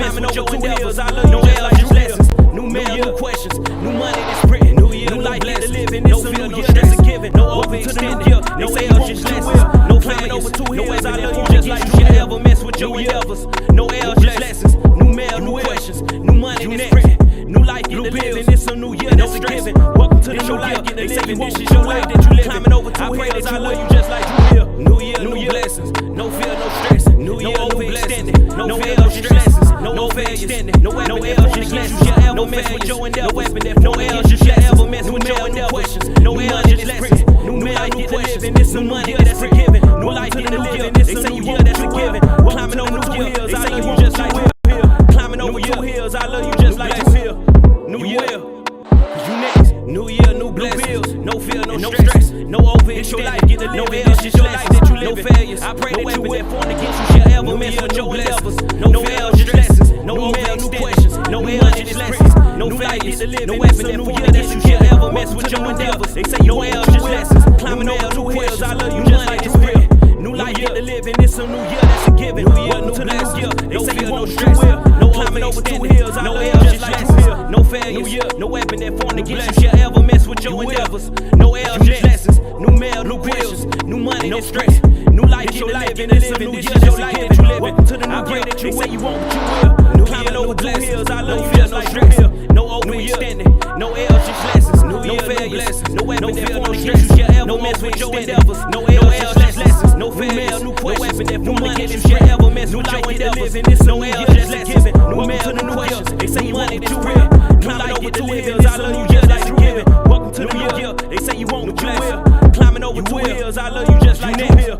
ever mess with your endeavors. I love you just like you lessons. New mail, new questions, new money that's printing, new year, new life to live in. No fear, no stress, a given, no overextending, no L's, just lessons. No climbing over 2 hills. I love you just like you should ever mess with your endeavors. No L's, just lessons. New mail, new questions, new money that's printing, new life to live in. It's a new year, that's a given. Welcome to the new life. They say you won't, this is your life that you live. Climbing over 2 hills. I love you just like you will. New year, new blessings. No fear, no stress. New year, no overextending. No L's, just lessons. No overextending. No L's, just lessons. No mess with your endeavors. No L's, just ever mess with your endeavors. No L's, just lessons. New life, new questions. This some money that's a given. New life to live in. This some new year that's a given. Climbing over 2 hills. I love you just like you will. Climbing over 2 hills. I love you just like you will. New year. You next. New year, new blessings. No fear, no stress. No overextending. No L's, just your life that you live in. No failures. I pray that you will. Formed against you shall ever mess with your endeavors. No L's, just lessons. No overextending. questions. No L's, just lessons. No failures. No weapon that formed against you shall ever mess with your endeavors. They say no L's, just lessons. Climbing over 2 hills. I love you just like this real. New life to live in. It's a new year that's a given. New year, new blessings. They say you won't stress. No climbing over 2 hills. I love you just like this real. No failures. No weapon that formed against you shall ever mess with your endeavors. No L's, just lessons. New mail, new questions. New money, no stress. New life to live in. It's a new year that's a given. Welcome to the new year that you say you won't, but you will. New climbing over 2 hills. I love you just like stress. No overextending. No L's, just lessons. No failures. No weapon that formed against you shall ever mess with your endeavors. No L's, just lessons. No failures. No weapon that formed against you shall ever mess with your endeavors. No L's, just lessons. New mail, new questions. They say you money that you real. Climbing over 2 hills. I love you just like you given. Welcome to the new year. They say you won't, but you will. Climbing over 2 hills. I love you just like you will.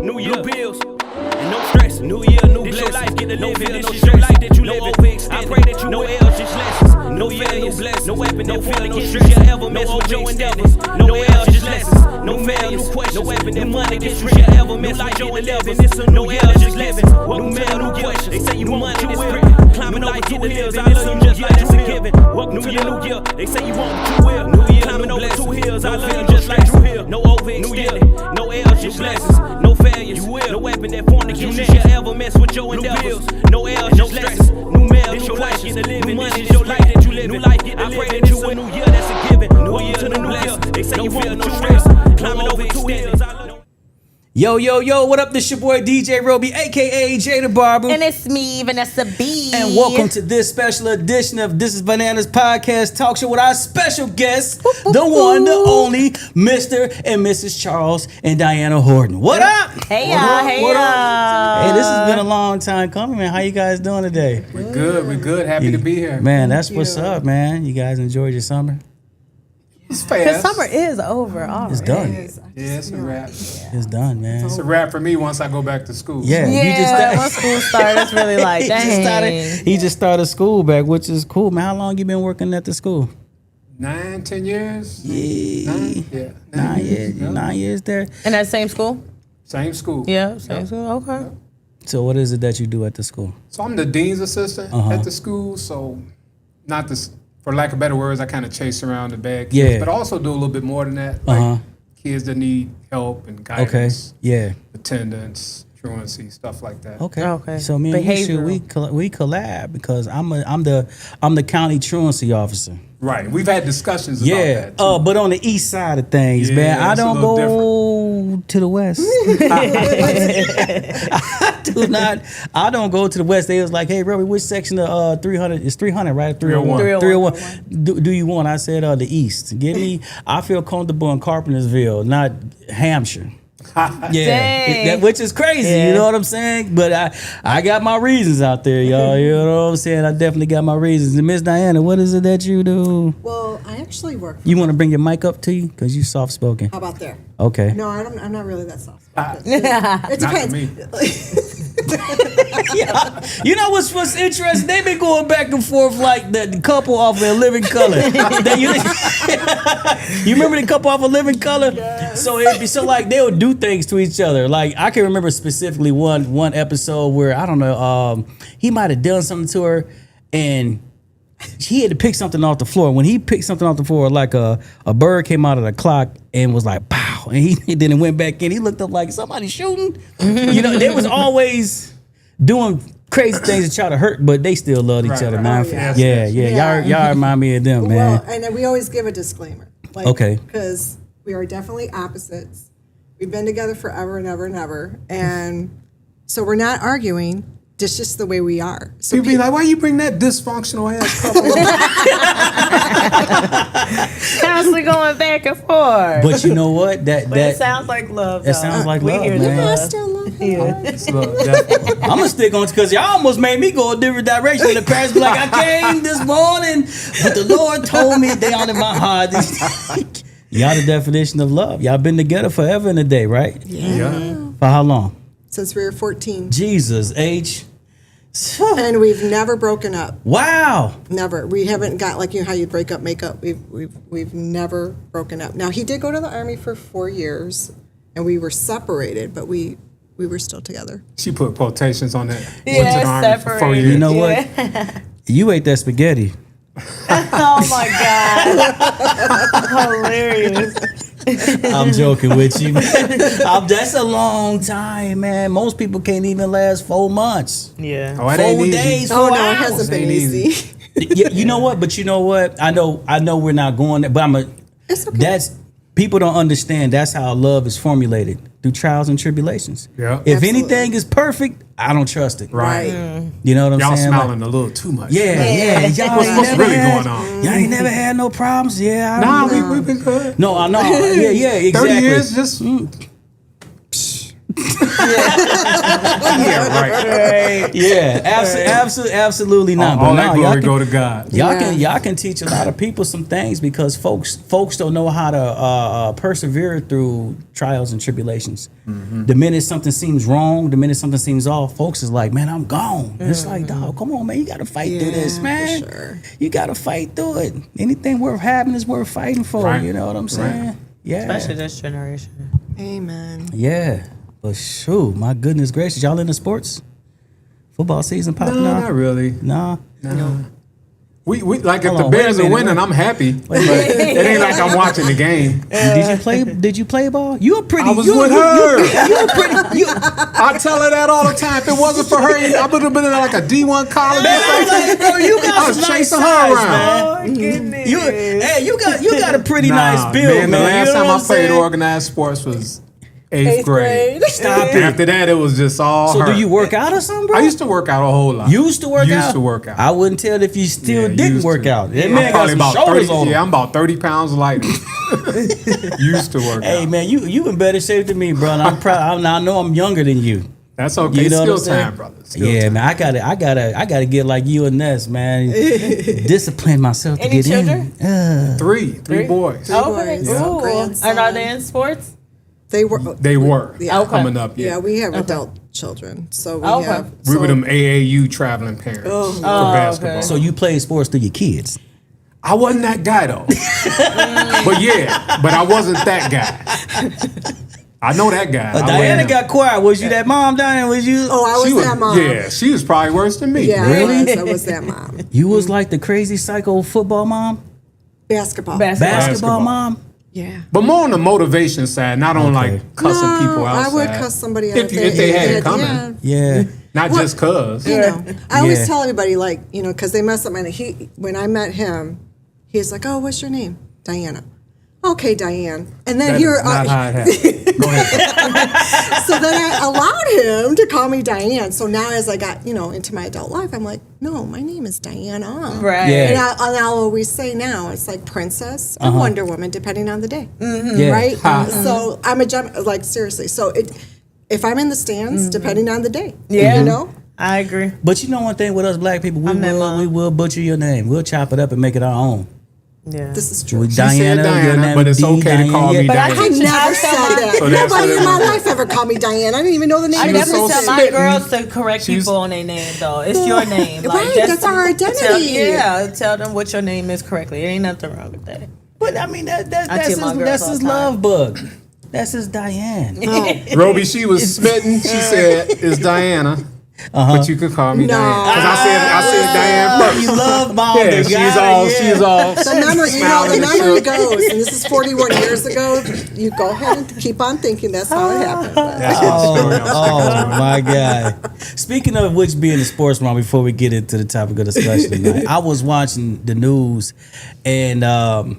New year bills. And no stress. New year, new blessings. Life get to live in. This is your life that you live in. I pray that you no L's, just lessons. No failures, no weapon, no fear, no stress. You ever mess with your endeavors. No L's, just lessons. No failures, no weapon, no money that you shall ever mess with your endeavors. This a new L's, just living. New mail, new questions. They say you money that's printing. Climbing over 2 hills. I love you just like that's a given. Welcome to the new year. They say you won't, but you will. New year, climbing over 2 hills. I love you just like you will. No overextending. No L's, just lessons. No failures. No weapon that formed against you shall ever mess with your endeavors. No L's, just lessons. New mail, new questions. New money, this your life that you live in. I pray that you a new year that's a given. New year to the new year. They say you won't, no stress. Climbing over 2 hills. Yo, what up? This your boy DeeJay Roby, aka Jay the Barber. And it's me, Vanessa B. And welcome to this special edition of This is Bananas Podcast Talk Show with our special guests, the one, the only, Mr. and Mrs. Charles and Diana Horton. What up? Hey y'all, hey y'all. Hey, this has been a long time coming, man. How you guys doing today? We're good. Happy to be here. Man, that's what's up, man. You guys enjoyed your summer? It's Because fast. summer is over already. It's done. Yeah, it's a wrap. It's done, man. It's a wrap for me once I go back to school. Yeah, you just once school started, it's really like, dang. He just started school back, which is cool, man. How long you been working at the school? 9, 10 years? Yeah. 9 years. 9 years there. In that same school? Same school. Yeah, same school. Okay. So what is it that you do at the school? So I'm the dean's assistant at the school. So not this, for lack of better words, I kind of chase around the bad kids. Yeah. But I also do a little bit more than that. Like kids that need help and guidance. Okay. Yeah. Attendance, truancy, stuff like that. Okay. So me and you should we collab because I'm the county truancy officer. Right. We've had discussions about that too. But on the east side of things, man. I don't go to the west. I don't go to the west. They was like, hey, Roby, which section of 300? It's 300, right? 301. 301. Do you want? I said the east. Give me. I feel comfortable in Carpentersville, not Hampshire. Which is crazy, you know what I'm saying? But I got my reasons out there, y'all. You know what I'm saying? I definitely got my reasons. And Miss Diana, what is it that you do? Well, I actually work. You want to bring your mic up to you because you soft spoken. How about there? Okay. No, I'm not really that soft spoken. It depends. Not to me. Yeah. You know what's interesting? They've been going back and forth like the couple off of A Living Color. You remember the couple off of Living Color? Yes. So it'd be so like they would do things to each other. Like I can remember specifically one episode where I don't know, he might have done something to her and he had to pick something off the floor. When he picked something off the floor, like a bird came out of the clock and was like, pow. And he then it went back in. He looked up like somebody shooting. You know, they was always doing crazy things that try to hurt, but they still love each other, man. Yeah. Y'all remind me of them, man. Well, and then we always give a disclaimer. Like, Okay. Because we are definitely opposites. We've been together forever and ever and ever. And so we're not arguing. It's just the way we are. So People be like, why you bring that dysfunctional ass couple? Constantly going back and forth. But you know what? But it sounds like love. That sounds like love, hear man. the I love. still love him. Yeah. It's love, definitely. I'm gonna stick on because y'all almost made me go a different direction. The parents be like, I came this morning, but the Lord told me they out in my heart. Y'all the definition of love. Y'all been together forever and a day, right? Yeah. For how long? Since we were 14. Jesus, H. And we've never broken up. Wow. Never. We haven't got like how you break up, make up. We've never broken up. Now he did go to the Army for 4 years, and we were separated, but we were still together. She put quotations on that. Yeah, Went to the Army for 4 separated. years. You know what? You ate that spaghetti. Oh my God. Hilarious. I'm joking with you. That's a long time, man. Most people can't even last 4 months. Yeah. Oh, it ain't 4 easy. days, Oh 4 no, it hours. hasn't been Ain't easy. easy. You know what? But you know what? I know we're not going there, but It's okay. that's people don't understand that's how love is formulated through trials and tribulations. Yeah. If Absolutely. anything is perfect, I don't trust it. Right. You know what I'm Y'all saying? smiling a little too much. Yeah. Y'all What's ain't never really had- going on? Y'all ain't never had no problems. Yeah. Nah, we've been good. No, I know. Yeah, 30 exactly. years, just... Yeah, right. Yeah, absolutely not. All But that no, glory go to God. Y'all can teach a lot of people some things because folks don't know how to persevere through trials and tribulations. The minute something seems wrong, the minute something seems off, folks is like, man, I'm gone. It's like, dog, come on, man, you got to fight through this, for man. sure. You got to fight through it. Anything worth having is worth fighting for. Right. You know what I'm saying? Yeah. Especially this generation. Amen. Yeah. But shoot, my goodness gracious, y'all into sports? Football season popping No, up? not really. Nah. No. We like if Hold the on, wait a Bears are minute, winning, wait. I'm happy. But it ain't like I'm watching the game. Did you play ball? You a pretty. I was you, with you, her. You a pretty. You, I tell her that all the time. If it wasn't for her, I would have been in like a D1 college. man, I'm like, bro, you I got was some nice chasing her size, around. man. Oh, goodness. You got a pretty nice build, man. The last You know time what I I'm played saying? organized sports was eighth grade. Stop it. After that, it was just all So her. do you work out or something, bro? I used to work out a whole lot. Used to work out. I wouldn't tell if you still Yeah, didn't used work to. out. That I'm man got probably some about shoulders 30. on him. Yeah, I'm about 30 pounds lighter. Used to work Hey out. man, you in better shape than me, bro. And I'm proud. I know I'm younger than you. That's okay. You know what Still I'm saying? time, brother. Still Yeah, time. man. I gotta get like you and Ness, man. Discipline myself to Any get children? in. Three boys. Okay. boys. Ooh. Grandson. And are they in sports? They were. They were Yeah. Okay. coming up. Yeah, Yeah, we have adult children, so we Okay. have. we so- were them AAU traveling parents for basketball. okay. So you played sports through your kids. I wasn't that guy though. but I wasn't that guy. I know that guy. I Diana wasn't him. got quiet. Was you that mom, Diana? Was you? Oh, I was She that mom. Yeah, she was probably worse than me. Yeah, Really? I was that mom. You was like the crazy psycho football mom, Basketball. basketball mom. Yeah. But more on the motivation side, not on Okay. like cussing people outside. I would cuss somebody out If they had it coming. Yeah. Not just cuz. You know, I Yeah. always tell everybody, like, you know, because they mess up my name. When I met him, he's like, "Oh, what's your name?" Diana. Okay, Diane. And then That here, is not how it happened. Go ahead. so then I allowed him to call me Diane. So now, as I got, into my adult life, I'm like, no, my name is Diana. Right. Yeah. And I'll always say now, it's like Princess and Wonder Woman, depending on the day. Yeah. Right? So I'm a gem, like, seriously. So if I'm in the stands, depending on the day. Yeah. You know? I agree. But you know one thing with us black people, I'm that mom. we will butcher your name. We'll chop it up and make it our own. Yeah. This is true. With She said Diana, but it's okay to call me But I Diana. I teach- never I said tell my- that. So that's Nobody what it in my was. life ever called me Diane. I didn't even know the name. I of never the so tell my spitting. girls to correct She's- people on their name though. It's your name. Like, Right, just that's our identity. Tell them what your name is correctly. There ain't nothing wrong with that. But I mean that's tell my girls that's all his the time. love bug. That's his Diane. Roby, she was smitten. She said, "It's Diana." But you could call me No. Diane. Because I said Diane first. You love mom. Yeah, she's all The memory, smiling the and memory shook. goes, and this is 41 years ago. You go ahead and keep on thinking that's how it happened. But That's my story. Oh my God. Speaking of which, being a sports mom, before we get into the topic of discussion tonight, I was watching the news and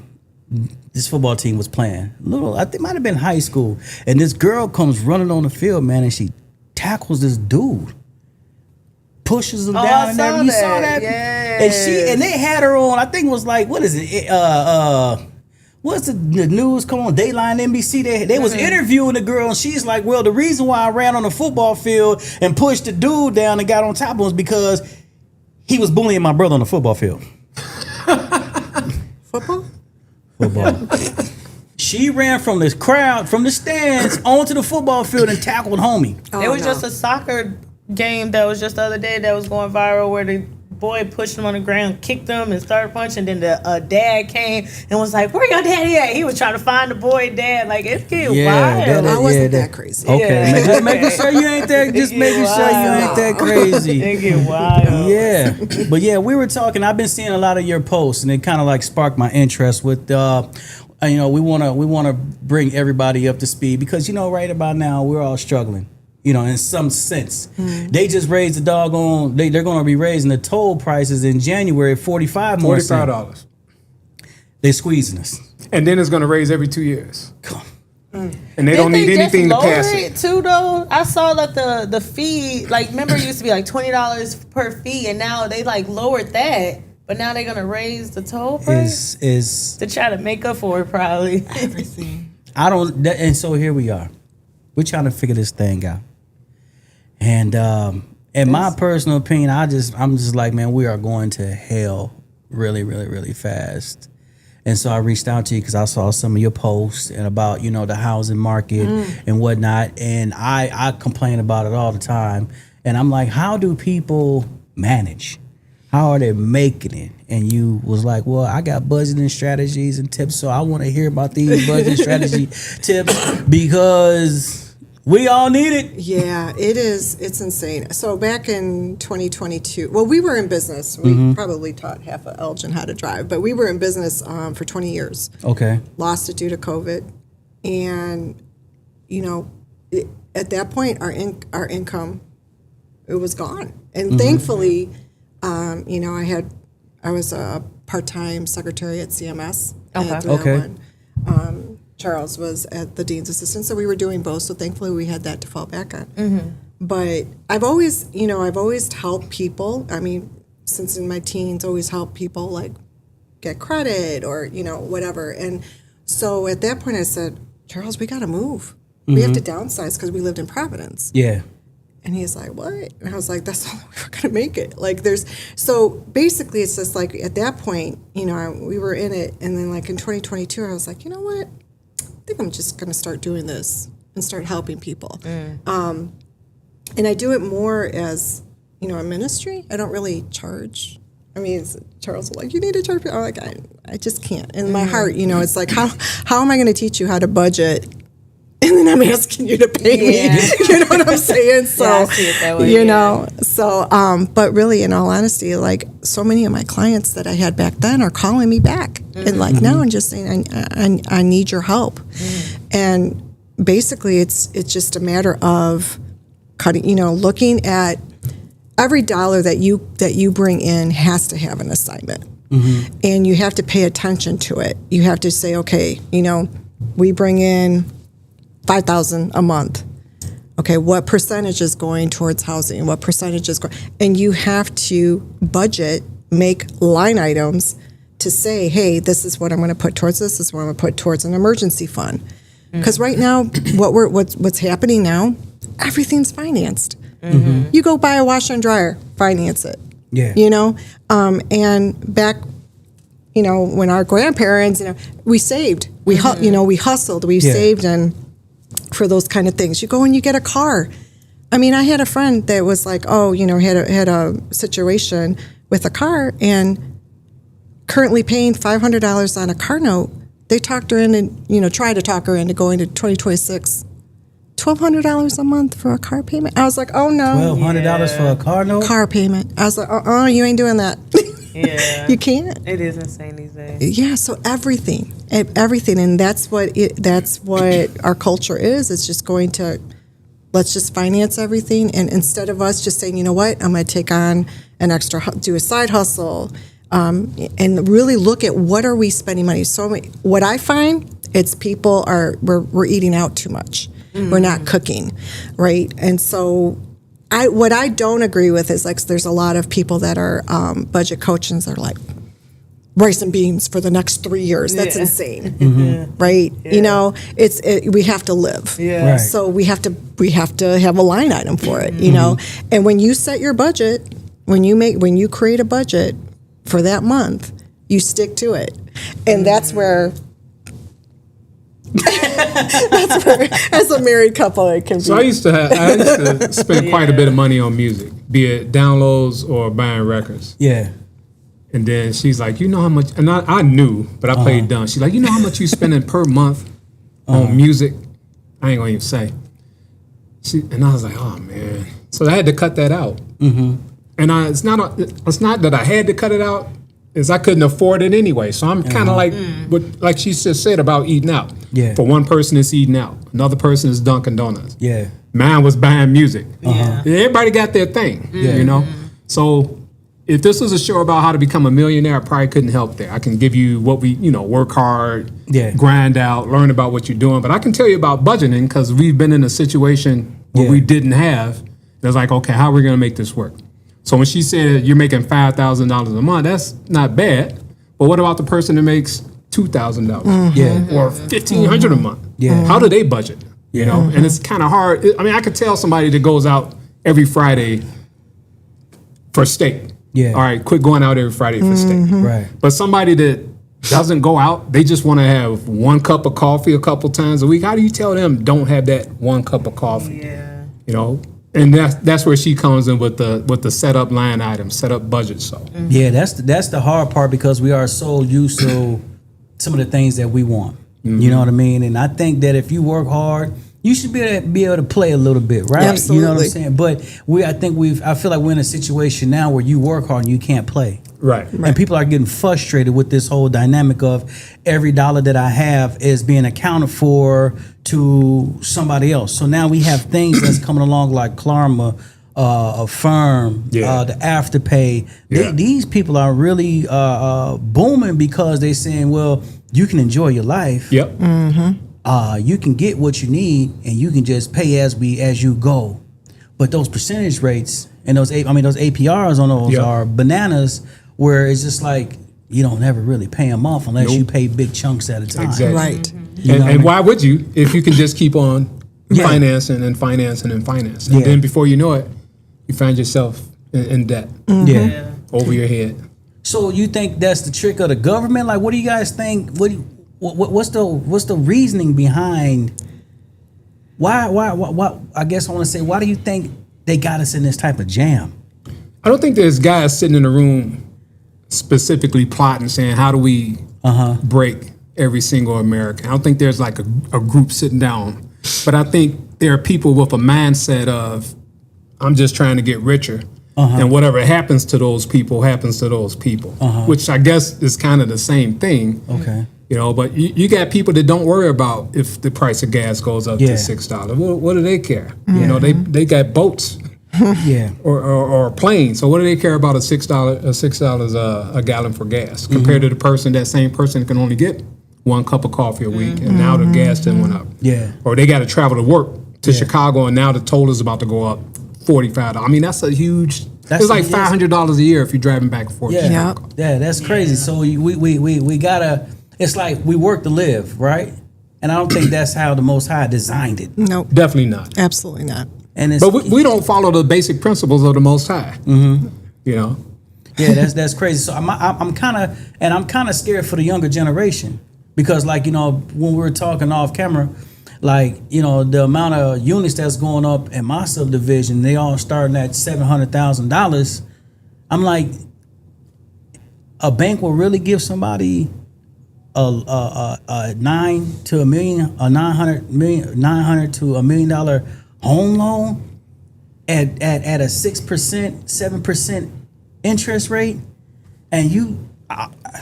this football team was playing. I think it might have been high school. And this girl comes running on the field, man, and she tackles this dude. Pushes him down and everything. You saw that? Yes. And they had her on, I think it was like, what is it? What's the news? Come on, Dayline NBC. They was interviewing the girl, and she's like, well, the reason why I ran on the football field and pushed the dude down and got on top of him was because he was bullying my brother on the football field. football? Football. She ran from this crowd, from the stands, onto the football field and tackled homie. It was just a soccer game that was just the other day that was going viral where the boy pushed him on the ground, kicked him, and started punching. Then the dad came and was like, "Where your daddy at?" He was trying to find the boy dad. Like, it's getting wild. I wasn't that crazy. Okay, just making sure you ain't that. Just making sure you ain't that crazy. It get wild. Yeah, but yeah, we were talking. I've been seeing a lot of your posts, and it kind of like sparked my interest with. We wanna bring everybody up to speed because right about now we're all struggling. In some sense. They just raised the doggone, they're going to be raising the toll prices in January, $45. They're squeezing us. And then it's going to raise every 2 years. And they don't need anything to pass it. Too, though. I saw that the fee, like, remember it used to be like $20 per fee, and now they like lowered that. But now they're going to raise the toll price to try to make up for it, probably. Everything. And so here we are. We're trying to figure this thing out. And in my personal opinion, I'm just like, man, we are going to hell really, really, really fast. And so I reached out to you because I saw some of your posts and about, the housing market and whatnot. And I complain about it all the time. And I'm like, how do people manage? How are they making it? And you was like, well, I got budgeting strategies and tips. So I want to hear about these budgeting strategy tips because we all need it. Yeah, it is. It's insane. So back in 2022, well, we were in business. We probably taught half of Elgin how to drive, but we were in business for 20 years. Okay. Lost it due to COVID. And, at that point, our income, it was gone. And thankfully, I was a part-time secretary at CMS. Okay. Charles was at the dean's assistant, so we were doing both. So thankfully, we had that to fall back on. But I've always helped people. I mean, since in my teens, always helped people like get credit or whatever. And so at that point, I said, Charles, we got to move. We have to downsize because we lived in Providence. Yeah. And he's like, what? And I was like, that's the only way we're going to make it. Like so basically it's just like at that point, we were in it. And then like in 2022, I was like, you know what? I think I'm just going to start doing this and start helping people. And I do it more as, a ministry. I don't really charge. I mean, Charles was like, you need to charge. I'm like, I just can't. In my heart, it's like, how am I going to teach you how to budget? And then I'm asking you to pay me. You know what I'm saying? So, I see it that way, So, but really, in all honesty, like so many of my clients that I had back then are calling me back and like now and just saying, I need your help. And basically, it's just a matter of cutting. Looking at every dollar that you bring in has to have an assignment, and you have to pay attention to it. You have to say, okay, we bring in $5,000 a month. Okay, what percentage is going towards housing? What percentage is going? And you have to budget, make line items to say, hey, this is what I'm going to put towards this. This is what I'm going to put towards an emergency fund. Because right now, what's happening now, everything's financed. You go buy a washer and dryer, finance it. Yeah. And back, when our grandparents, we saved, we hustled, we saved and. For those kind of things. You go and you get a car. I mean, I had a friend that was like, had a situation with a car and currently paying $500 on a car note. They talked her in and, tried to talk her into going to 2026, $1,200 a month for a car payment. I was like, oh no. $1,200 for a car note? Car payment. I was like, you ain't doing that. Yeah. You can't. It is insane these days. Yeah, so everything, and that's what our culture is. It's just going to, let's just finance everything, and instead of us just saying, you know what, I'm going to take on an extra, do a side hustle, and really look at what are we spending money. So what I find, it's people we're eating out too much. We're not cooking, right? And so what I don't agree with is like there's a lot of people that are budget coaches. They're like rice and beans for the next 3 years. That's insane, right? Yeah. You know, we have to live. Yeah. Right. So we have to have a line item for it. You know, and when you set your budget, when you create a budget for that month, you stick to it, and that's where. That's where, as a married couple, it can be. So I used to spend quite a bit of money on music, be it downloads or buying records. Yeah. And then she's like, you know how much, and I knew, but I played dumb. She's like, you know how much you spending per month on music? I ain't gonna even say. And I was like, oh man. So I had to cut that out. Mm-hmm. And it's not that I had to cut it out, is I couldn't afford it anyway. So I'm kind of like she just said about eating out. Yeah. For one person, it's eating out. Another person is Dunkin' Donuts. Yeah. Mine was buying music. Yeah. Everybody got their thing, you know? So if this was a show about how to become a millionaire, I probably couldn't help there. I can give you what work hard, grind out, learn about what you're doing. But I can tell you about budgeting because we've been in a situation where we didn't have. It's like, okay, how are we going to make this work? So when she said you're making $5,000 a month, that's not bad. But what about the person that makes $2,000? Yeah. Or $1,500 a month? Yeah. How do they budget? You know, and it's kind of hard. I mean, I could tell somebody that goes out every Friday for steak. Yeah. All right, quit going out every Friday for steak. Right. But somebody that doesn't go out, they just want to have one cup of coffee a couple times a week. How do you tell them don't have that one cup of coffee? Yeah. You know, and that's where she comes in with the setup line items, set up budget. So yeah, that's the hard part because we are so used to some of the things that we want. You know what I mean? And I think that if you work hard, you should be able to play a little bit, right? Absolutely. You know what I'm saying? But I feel like we're in a situation now where you work hard and you can't play. right. And people are getting frustrated with this whole dynamic of every dollar that I have is being accounted for to somebody else. So now we have things that's coming along like Klarma, Affirm, the Afterpay. Yeah. These people are really booming because they're saying, well, you can enjoy your life. Yep. You can get what you need and you can just pay as you go. But those percentage rates and those APRs on those are bananas, where it's just like you don't ever really pay them off unless you pay big chunks at a time. Exactly. Right. And why would you if you can just keep on financing and financing and financing? And then before you know it, you find yourself in debt Yeah. over your head. So you think that's the trick of the government? Like, what do you guys think? What's the reasoning behind why? I guess I want to say, why do you think they got us in this type of jam? I don't think there's guys sitting in the room specifically plotting, saying, how do we break every single American? I don't think there's like a group sitting down. But I think there are people with a mindset of, I'm just trying to get richer. And whatever happens to those people, which I guess is kind of the same thing. Okay. You know, but you got people that don't worry about if the price of gas goes up to $6. What do they care? You know, they got boats. or planes. So what do they care about $6 a gallon for gas compared to that same person can only get one cup of coffee a week, and now the gas then went up. Yeah. Or they got to travel to work to Chicago, and now the toll is about to go up $45. I mean, that's a huge. It's like $500 a year if you're driving back and forth. Yeah, that's crazy. So we gotta. It's like we work to live, right? And I don't think that's how the Most High designed it. No, definitely not. Absolutely not. And it's, but we don't follow the basic principles of the Most High. You know. Yeah, that's crazy. So I'm kind of scared for the younger generation because, like, you know, when we were talking off camera, like, you know, the amount of units that's going up in my subdivision, they all starting at $700,000. I'm like, a bank will really give somebody a 900 to $1 million home loan at a 6%, 7% interest rate, and you,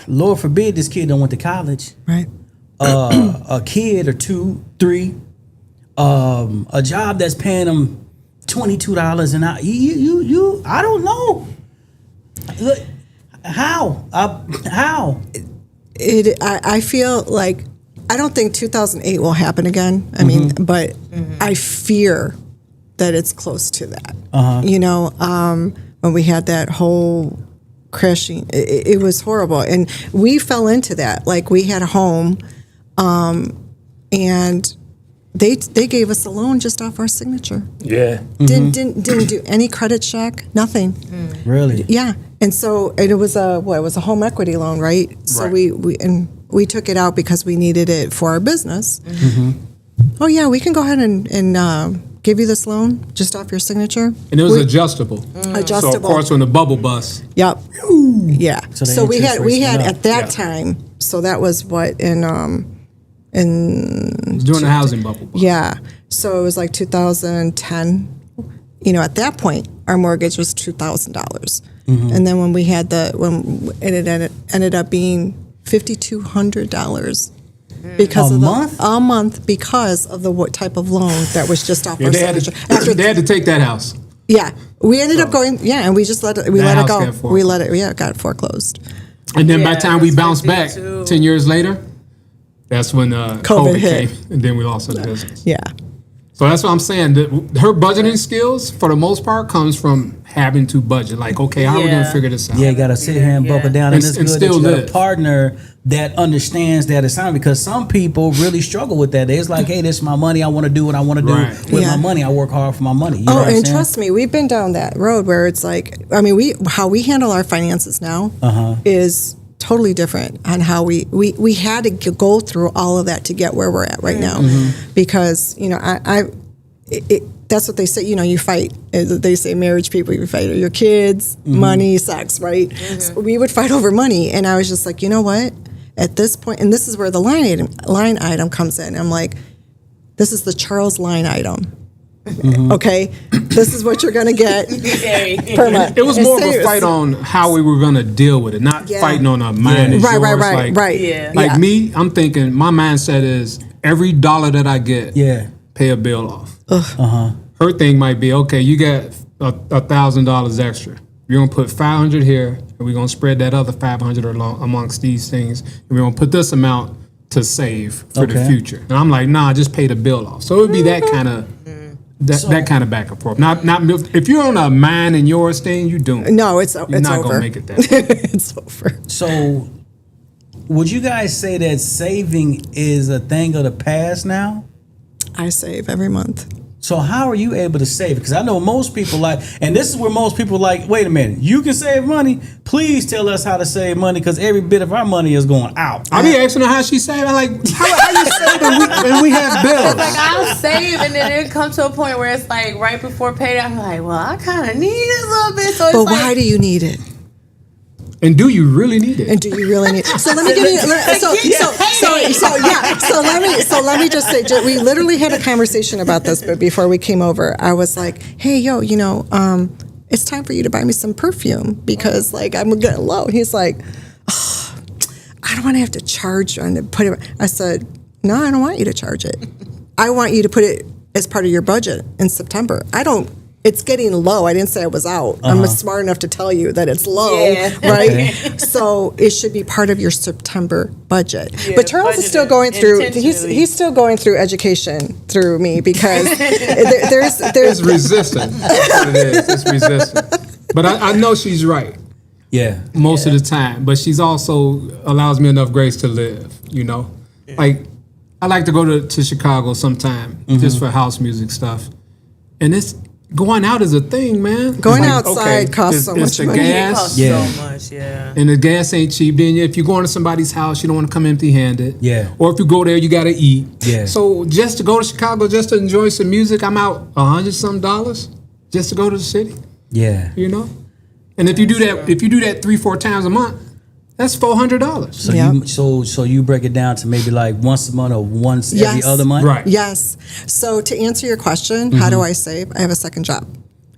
Lord forbid, this kid don't went to college, Right. a kid or 2, 3, a job that's paying them $22 an hour. You I don't know. Look, how? I feel like I don't think 2008 will happen again. I mean, but I fear that it's close to that. You know, when we had that whole crashing, it was horrible, and we fell into that. Like, we had a home, and they gave us a loan just off our signature. Yeah. Didn't do any credit check, nothing. Really? Yeah, and so it was a home equity loan, right? So we took it out because we needed it for our business. Oh yeah, we can go ahead and give you this loan just off your signature. And it was adjustable. Adjustable. So of course, when the bubble busts. Yep. Yeah. So the So we interest had rates went up. at that time. So that was what in During the housing bubble. yeah. So it was like 2010. You know, at that point, our mortgage was $2,000, and then when we had it ended up being $5,200 because of a month because of the type of loan that was just off our signature. They had to take that house. Yeah, we ended up going. Yeah, and we just let it. We let it go. We let it. Yeah, it got foreclosed. And then by the time we that's bounced back, too. 10 years later, that's when COVID hit. came, and then we lost our business. Yeah. So that's what I'm saying. Her budgeting skills, for the most part, comes from having to budget. Like, okay, how are we going to figure this out? Yeah, you got to sit here and buckle down, and it's And good still that you got live. a partner that understands that assignment, because some people really struggle with that. It's like, hey, this is my money. I want to do what I want to do Right. with my money. I work hard for my money. You know what I'm And saying? trust me, we've been down that road where it's like, I mean, how we handle our finances now is totally different on how we had to go through all of that to get where we're at right now, because you know that's what they say. You know, you fight. They say marriage people, you fight your kids, money, sex, right? So we would fight over money, and I was just like, you know what? At this point, and this is where the line item comes in. I'm like, this is the Charles line item. Okay, this is what you're gonna get per month. It was And more of a serious. fight on how we were going to deal with it, not Yeah. fighting on a mine is yours. Right. Yeah. Like Yeah. me, I'm thinking, my mindset is every dollar that I get, pay a bill off. Her thing might be, okay, you got $1,000 extra. You're going to put 500 here, and we're going to spread that other 500 amongst these things. And we're going to put this amount to save for the future. And I'm like, nah, just pay the bill off. So it would be that kind of that kind of back and forth. Not if you're on a mine and yours thing, you doomed. No, it's You're over. not going to make it that way. It's over. So, would you guys say that saving is a thing of the past now? I save every month. So how are you able to save? Because I know most people like, and this is where most people like, wait a minute, you can save money? Please tell us how to save money, because every bit of our money is going out. I be asking her how she saved. I'm like, how you saving when we have bills? Like, I'll save, and then it comes to a point where it's like right before payday, I'm like, well, I kind of need it a little bit. So it's But like, why do you need it? And do you really need it? And do you really need? So let me give you. So let me just say, we literally had a conversation about this, but before we came over, I was like, hey, yo, you know, it's time for you to buy me some perfume because like I'm getting low. He's like, oh, I don't want to have to charge you and put it. I said, no, I don't want you to charge it. I want you to put it as part of your budget in September. It's getting low. I didn't say I was out. I'm smart enough to tell you that it's low, right? So it should be part of your September budget. Yeah, but Charles is still going through. He's still going through education through me because there's It's resistant. That's what it is. It's resistant. But I know she's right. Yeah. Most of the time. But she's also allows me enough grace to live, you know? Like, I like to go to Chicago sometime just for house music stuff. And it's going out is a thing, man. Going Like, outside costs so much the money. it costs gas, so much, yeah. and the gas ain't cheap. Then if you're going to somebody's house, you don't want to come empty-handed. Yeah. Or if you go there, you got to eat. Yeah. So just to go to Chicago, just to enjoy some music, I'm out $100-some just to go to the city. Yeah. You know. And if you do that 3-4 times a month, That's $400. So you break it down to maybe like once a month or once every other month? Right. Yes. So to answer your question, how do I save? I have a second job.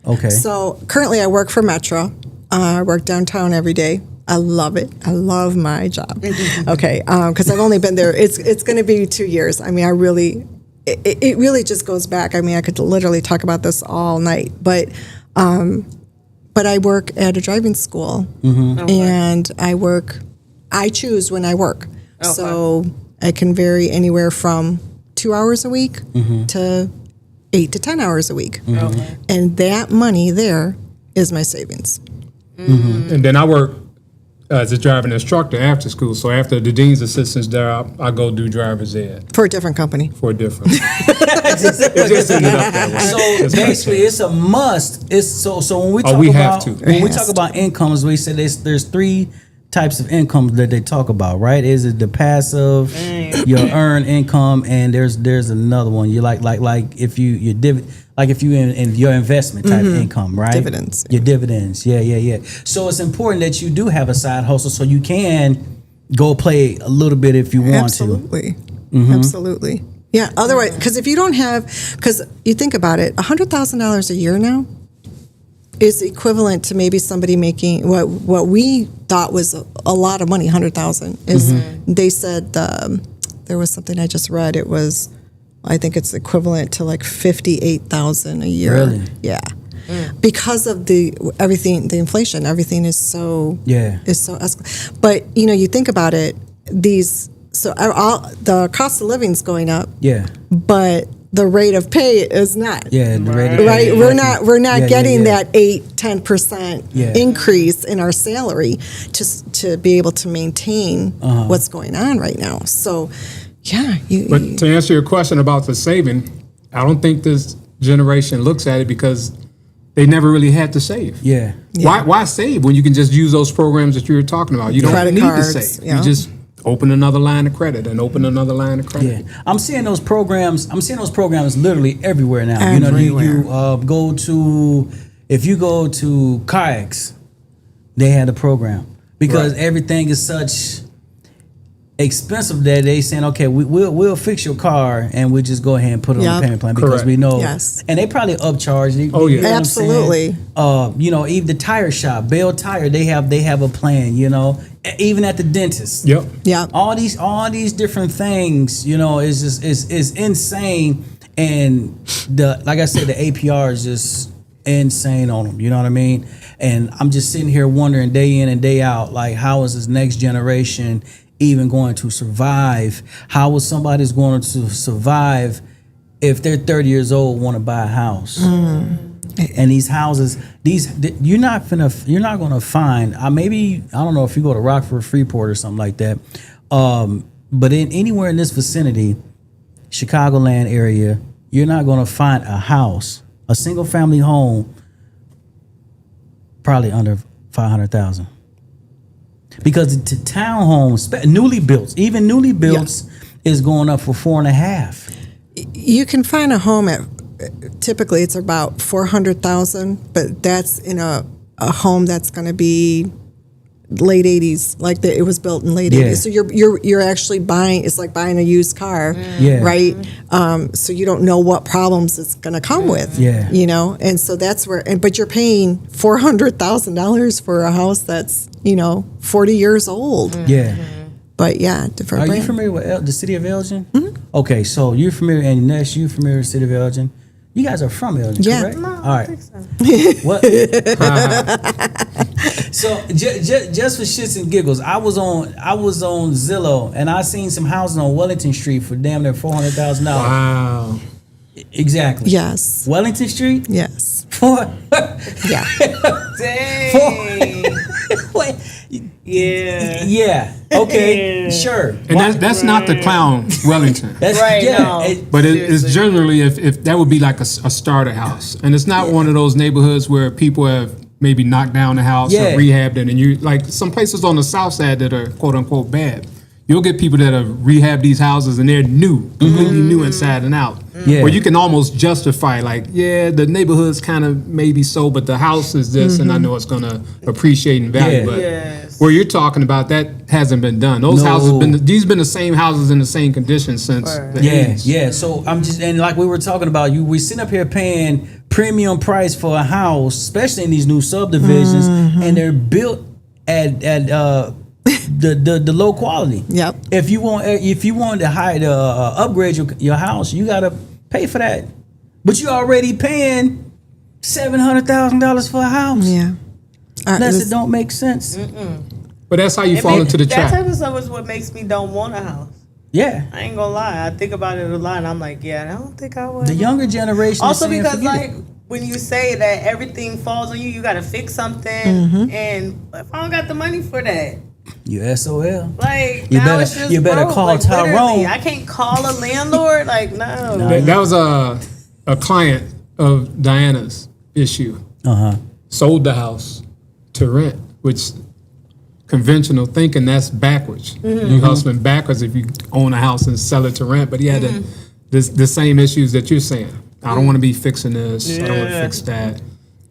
Okay. So currently I work for Metro. I work downtown every day. I love it. I love my job. Okay. Because I've only been there. It's going to be 2 years. I mean, it really just goes back. I mean, I could literally talk about this all night, but I work at a driving school, and I choose when I work. Okay. So I can vary anywhere from 2 hours a week to 8 to 10 hours a week. Okay. And that money there is my savings. And then I work as a driving instructor after school. So after the dean's assistant's there, I go do driver's ed. For a different company. For a different. It just ended up that way. So basically, it's a must. It's so when we talk talk about incomes, we say there's 3 types of income that they talk about, right? Is it the passive, your earned income, and there's another one. You like if you in your investment type income, right? Dividends. Your dividends. Yeah. So it's important that you do have a side hustle so you can go play a little bit if you want to. Absolutely. Yeah. Otherwise, because if you don't have, because you think about it, $100,000 a year now is equivalent to maybe somebody making what we thought was a lot of money. 100,000 is. They said there was something I just read. It was, I think it's equivalent to like 58,000 a year. Really? Yeah. Because of the inflation, everything is so but you think about it, the cost of living is going up. Yeah. But the rate of pay is not. Yeah, the rate of pay. Right, we're not getting that 8-10% increase in our salary to be able to maintain what's going on right now. So, yeah. But to answer your question about the saving, I don't think this generation looks at it because they never really had to save. Yeah. Why save when you can just use those programs that you were talking about? You don't need to save. You just open another line of credit and open another line of credit. Yeah, I'm seeing those programs literally everywhere now. Everywhere. You if you go to kayaks, they had a program because everything is such expensive that they saying, okay, we'll fix your car and we'll just go ahead and put it on the payment plan because we know. Yes. And they probably upcharge. Absolutely. Even the tire shop, Bell Tire, they have a plan. Even at the dentist. Yep. Yeah. All these different things, is insane. And like I said, the APR is just insane on them. You know what I mean? And I'm just sitting here wondering day in and day out, like, how is this next generation even going to survive? How is somebody's going to survive if they're 30 years old, want to buy a house? And these houses, you're not gonna find. Maybe I don't know if you go to Rockford, Freeport, or something like that. But anywhere in this vicinity, Chicagoland area, you're not gonna find a house, a single family home, probably under $500,000. Because the townhomes, newly built is going up for 4.5. You can find a home at. Typically, it's about $400,000, but that's in a home that's going to be late 80s, like it was built in late 80s. So you're actually buying. It's like buying a used car, right? So you don't know what problems it's going to come with, And so that's where. But you're paying $400,000 for a house that's 40 years old. But different. Are you familiar with the city of Elgin? Okay, so you're familiar, and Ness, you're familiar with the city of Elgin? You guys are from Elgin, correct? No, all right. I don't think so. What? So just for shits and giggles, I was on Zillow and I seen some houses on Wellington Street for damn near $400,000. Wow. Exactly. Yes. Wellington Street? Yes. Dang. Wait. Yeah. Yeah. Okay. Sure. And that's not the clown Wellington. That's right. No. But it's generally if that would be like a starter house, and it's not one of those neighborhoods where people have maybe knocked down the house or rehabbed it, and you like some places on the south side that are quote unquote bad. You'll get people that have rehabbed these houses and they're new, completely new inside and out. Yeah. Where you can almost justify, like, the neighborhood's kind of maybe so, but the house is this, and I know it's going to appreciate in value. But where you're talking about, that hasn't been done. Those houses these been the same houses in the same condition since the 80s. Yeah. So I'm just, and like we were talking about, we sitting up here paying premium price for a house, especially in these new subdivisions, and they're built at the low quality. Yep. If you want to upgrade your house, you gotta pay for that. But you already paying $700,000 for a house. Yeah. Unless it don't make sense. But that's how you fall into the trap. That type of stuff is what makes me don't want a house. Yeah. I ain't gonna lie. I think about it a lot, and I'm like, yeah, I don't think I would. The younger generation. Also, because like when you say that everything falls on you, you got to fix something, and if I don't got the money for that, you SOL. like You now it's just better broke. call like, Tyrone. literally, I can't call a landlord. Like no. That was a client of Diana's issue. Sold the house to rent, which conventional thinking, that's backwards. You hustling backwards if you own a house and sell it to rent. But he had the same issues that you're saying. I don't want to be fixing this. I don't want to fix that.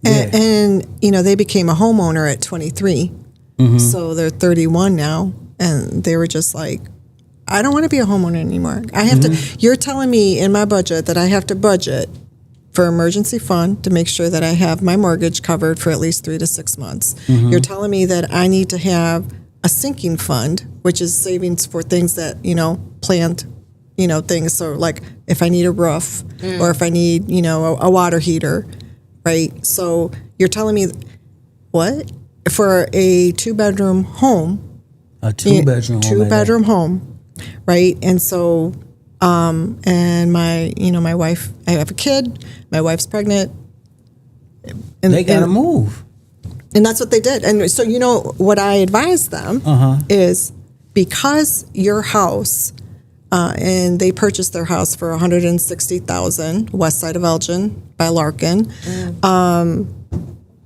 And they became a homeowner at 23. So they're 31 now, and they were just like, I don't want to be a homeowner anymore. I have to. You're telling me in my budget that I have to budget for emergency fund to make sure that I have my mortgage covered for at least 3 to 6 months. You're telling me that I need to have a sinking fund, which is savings for things that, planned, things. So like if I need a roof or if I need, a water heater, right? So you're telling me what? For a 2-bedroom home. A 2-bedroom home. 2-bedroom home, right? And so and my wife, I have a kid, my wife's pregnant. And they gotta move. And that's what they did. And so, what I advised them is because your house, and they purchased their house for $160,000, west side of Elgin by Larkin,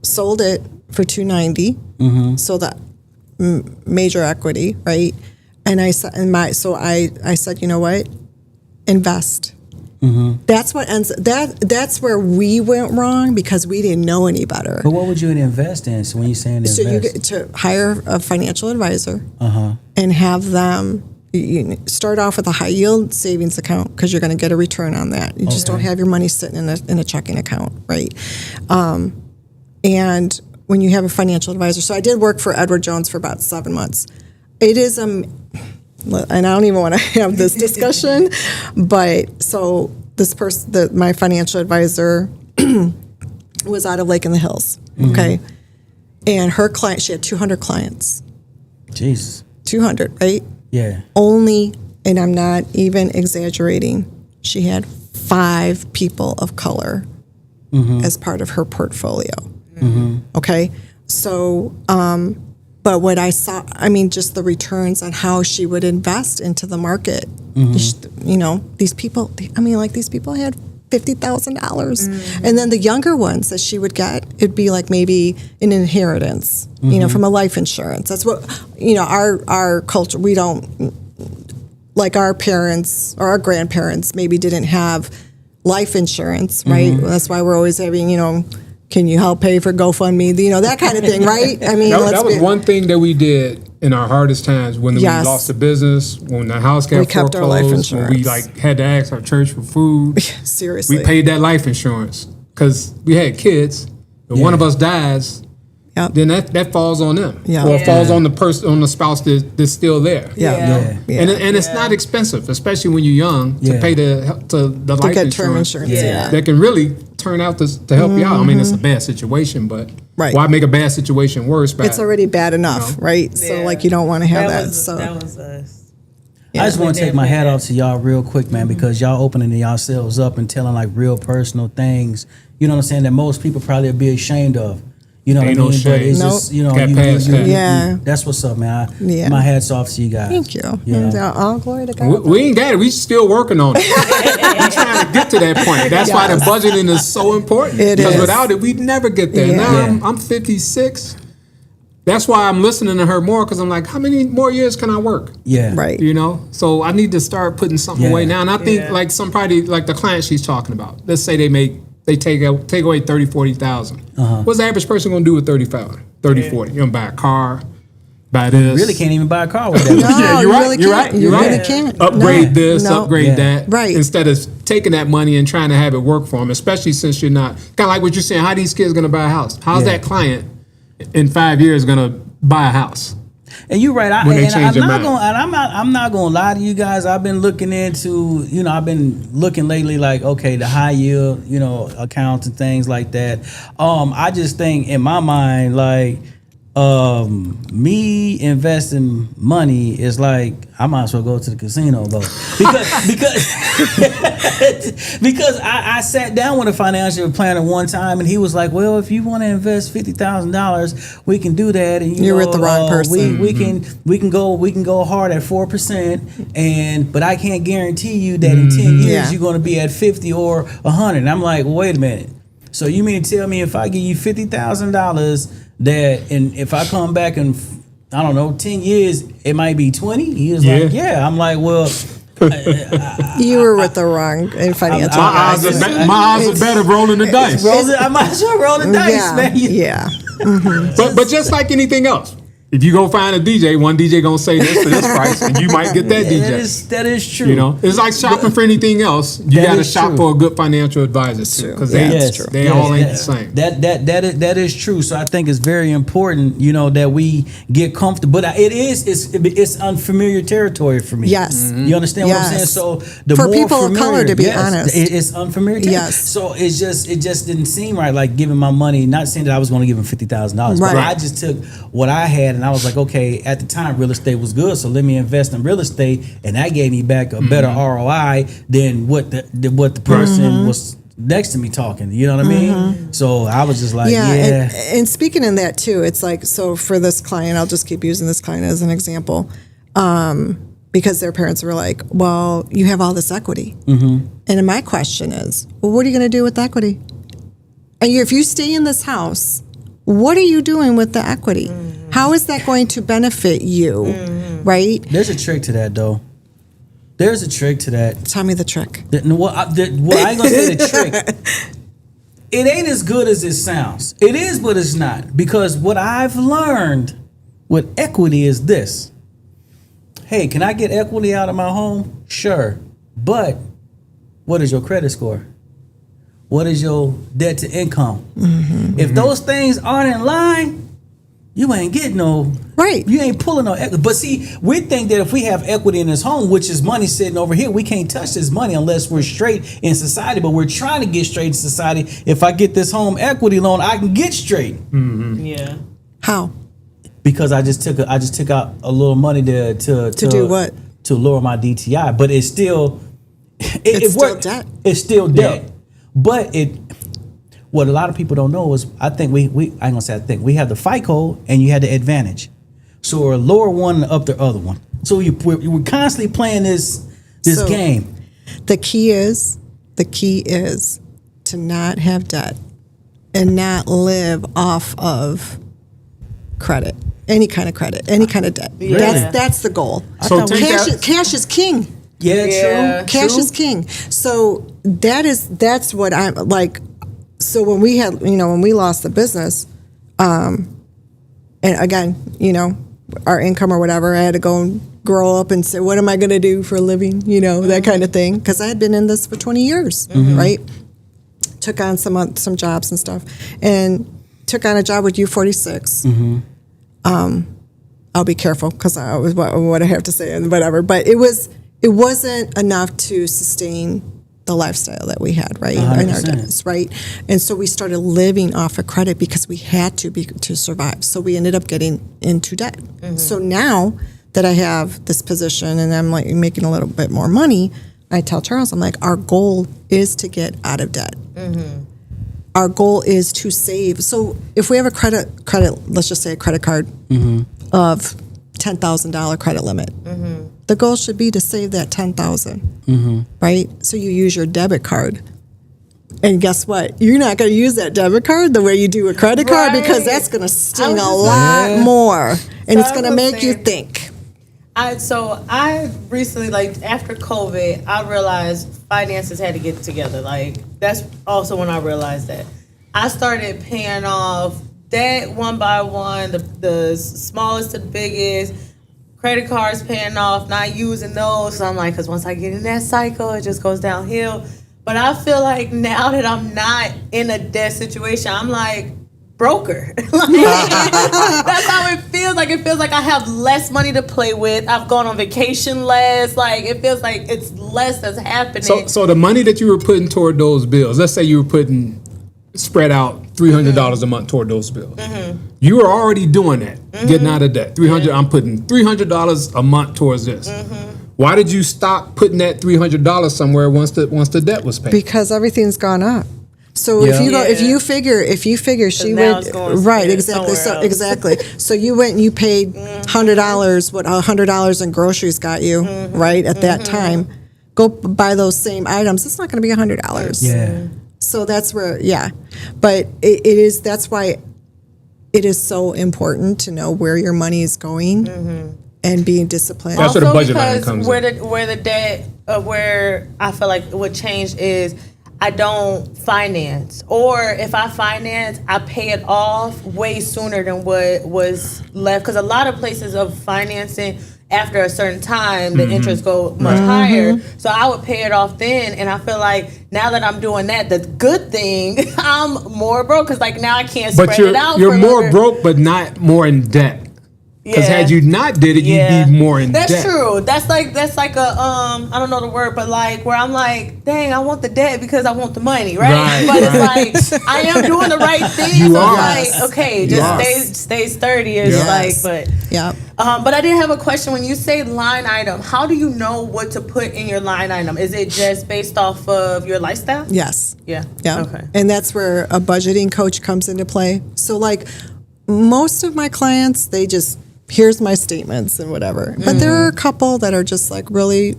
sold it for $290,000, so that major equity, right? And I said, I said, you know what? Invest. That's what ends. That's where we went wrong because we didn't know any better. But what would you invest in? So when you're saying invest, so you get to hire a financial advisor and have them. You start off with a high yield savings account because you're going to get a return on that. You just don't have your money sitting in a checking account, right? And when you have a financial advisor, so I did work for Edward Jones for about 7 months. It is and I don't even want to have this discussion, but so this person, my financial advisor, was out of Lake in the Hills, okay, and her client, she had 200 clients. Jesus, 200, right? Yeah. Only, and I'm not even exaggerating, she had 5 people of color as part of her portfolio. Okay, so. But what I saw, just the returns on how she would invest into the market. These people, these people had $50,000. And then the younger ones that she would get, it'd be like maybe an inheritance, from a life insurance. That's what, our culture, we don't, like our parents or our grandparents maybe didn't have life insurance, right? That's why we're always having, can you help pay for GoFundMe? That kind of thing, right? That was one thing that we did in our hardest times when we lost the business, when the house got kept our life foreclosed, when we had to ask our church for food. Seriously. We paid that life insurance because we had kids. If one of us dies, then that falls on them. Or it falls on the person, on the spouse that's still there. And it's not expensive, especially when you're young, to pay the life insurance. That can really turn out to help you out. It's a bad situation, but why make a bad situation worse? It's already bad enough, right? So you don't want to have that. That was us. I just want to take my hat off to y'all real quick, man, because y'all opening yourselves up and telling like real personal things. You know what I'm saying? That most people probably would be ashamed of. You know what I mean? But it's just, that's what's up, man. My hat's off to you guys. Thank you. All glory to God. We ain't got it. We still working on it. We're trying to get to that point. That's why the budgeting is so important. Because without it, we'd never get there. Now I'm 56. That's why I'm listening to her more, because I'm like, how many more years can I work? Right. So I need to start putting something away now. And I think like somebody, like the client she's talking about, let's say they take away 30, 40,000. What's the average person going to do with 30, 40? You're going to buy a car, buy this. Really can't even buy a car with that. No, Yeah, you you're really right. You're can't. right. You You're really right. can't. Upgrade this, No. upgrade that. Right. Instead of taking that money and trying to have it work for them, especially since you're not kind of like what you're saying. How are these kids going to buy a house? How's that client in 5 years going to buy a house? And you're right. When they change their mind. I'm not gonna lie to you guys. I've been looking into, I've been looking lately, like, okay, the high yield, accounts and things like that. I just think in my mind, like, me investing money is like I might as well go to the casino though, because I sat down with a financial planner one time and he was like, well, if you want to invest $50,000, we can do that. And you're with the wrong person. We can go hard at 4%, but I can't guarantee you that in 10 years you're going to be at 50 or 100. And I'm like, well, wait a minute. So you mean to tell me if I give you $50,000 that, and if I come back in, I don't know, 10 years, it might be 20? He was like, yeah. I'm like, well, you were with the wrong financial. My odds are better rolling the dice. I might as well roll the dice, man. Yeah. But just like anything else, if you go find a DJ, one DJ gonna say this for this price, and you might get that DJ. That is true. It's like shopping for anything else. You got to shop for a good financial advisor too, because they all ain't the same. That is true. So I think it's very important, that we get comfortable. But it's unfamiliar territory for me. Yes. You understand what I'm saying? So the for more people of color, to be yes, honest, it's unfamiliar territory. Yes. So it just didn't seem right. Like giving my money, not saying that I was going to give him $50,000, but I just took what I had. And I was like, okay, at the time, real estate was good, so let me invest in real estate, and that gave me back a better ROI than what the person was next to me talking. You know what I mean? So I was just like, And speaking in that too, it's like, so for this client, I'll just keep using this client as an example, because their parents were like, well, you have all this equity. And my question is, well, what are you going to do with the equity? And if you stay in this house, what are you doing with the equity? How is that going to benefit you, right? There's a trick to that, though. There's a trick to that. Tell me the trick. I ain't going to say the trick. It ain't as good as it sounds. It is, but it's not. Because what I've learned with equity is this. Hey, can I get equity out of my home? Sure. But what is your credit score? What is your debt to income? If those things aren't in line, you ain't getting no. Right. You ain't pulling no equity. But see, we think that if we have equity in this home, which is money sitting over here, we can't touch this money unless we're straight in society. But we're trying to get straight in society. If I get this home equity loan, I can get straight. Yeah. How? Because I just took out a little money to do what? To lower my DTI. But it's still It's still debt. It's still debt. But what a lot of people don't know is we have the FICO and you had the advantage. So we're lower one and up the other one. So we're constantly playing this game. The key is to not have debt and not live off of credit, any kind of credit, any kind of debt. Really? That's the goal. So Cash is king. Yeah, true. Cash is king. So that's what I'm like. So when we had, when we lost the business, and again, our income or whatever, I had to go and grow up and say, what am I going to do for a living? That kind of thing. Because I had been in this for 20 years, right? Took on some jobs and stuff, and took on a job with U46. I'll be careful because I was what I have to say and whatever. But it wasn't enough to sustain the lifestyle that we had, right? 100%. In our days, right? And so we started living off of credit because we had to survive. So we ended up getting into debt. So now that I have this position and I'm like making a little bit more money, I tell Charles, I'm like, our goal is to get out of debt. Our goal is to save. So if we have a credit, let's just say a credit card of $10,000 credit limit. The goal should be to save that $10,000, right? So you use your debit card, and guess what? You're not going to use that debit card the way you do a credit card because that's going to sting a lot more, and it's going to make you think. I recently, after COVID, I realized finances had to get together. That's also when I realized that. I started paying off debt one by one, the smallest to the biggest, credit cards paying off, not using those. So I'm like, because once I get in that cycle, it just goes downhill. But I feel like now that I'm not in a debt situation, I'm like broker. That's how it feels. Like it feels like I have less money to play with. I've gone on vacation less. Like it feels like it's less that's happening. So the money that you were putting toward those bills, let's say you were putting spread out $300 a month toward those bills. You were already doing that, getting out of debt. I'm putting $300 a month towards this. Why did you stop putting that $300 somewhere once the debt was paid? Because everything's gone up. So if you figure she went right, exactly. So exactly. So you went and you paid $100, what $100 in groceries got you, right? At that time. Go buy those same items, it's not gonna be $100. Yeah. So that's where, but it is. That's why it is so important to know where your money is going and being disciplined. That's where the budget line comes in. Where the debt, where I feel like what changed is I don't finance, or if I finance, I pay it off way sooner than what was left. Because a lot of places of financing, after a certain time, the interest go much higher. So I would pay it off then, and I feel like now that I'm doing that, the good thing, I'm more broke because like now I can't spread it out. You're more broke, but not more in debt. Because had you not did it, you'd be more in debt. That's true. That's like a I don't know the word, but like where I'm like, dang, I want the debt because I want the money, right? But it's like I am doing the right thing. You so are. It's like, okay, just stay sturdy. It's like, but but I did have a question. When you say line item, how do you know what to put in your line item? Is it just based off of your lifestyle? Yes. Yeah. Okay. And that's where a budgeting coach comes into play. So like most of my clients, they just here's my statements and whatever. But there are a couple that are just like really,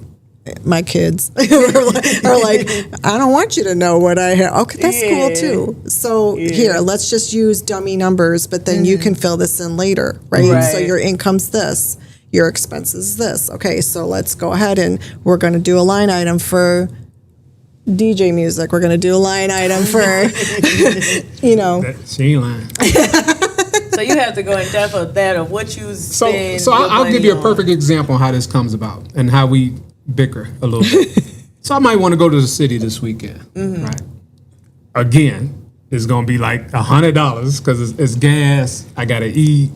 my kids are like, I don't want you to know what I have. Okay, that's cool too. So here, let's just use dummy numbers, but then you can fill this in later, right? So your income's this, your expense is this. Okay, so let's go ahead and we're going to do a line item for DJ music. We're going to do a line item for, She ain't lying. So you have to go in depth of that, of what you spend. So I'll give you a perfect example on how this comes about and how we bicker a little bit. So I might want to go to the city this weekend, right? Again, it's going to be like $100 because it's gas. I got to eat.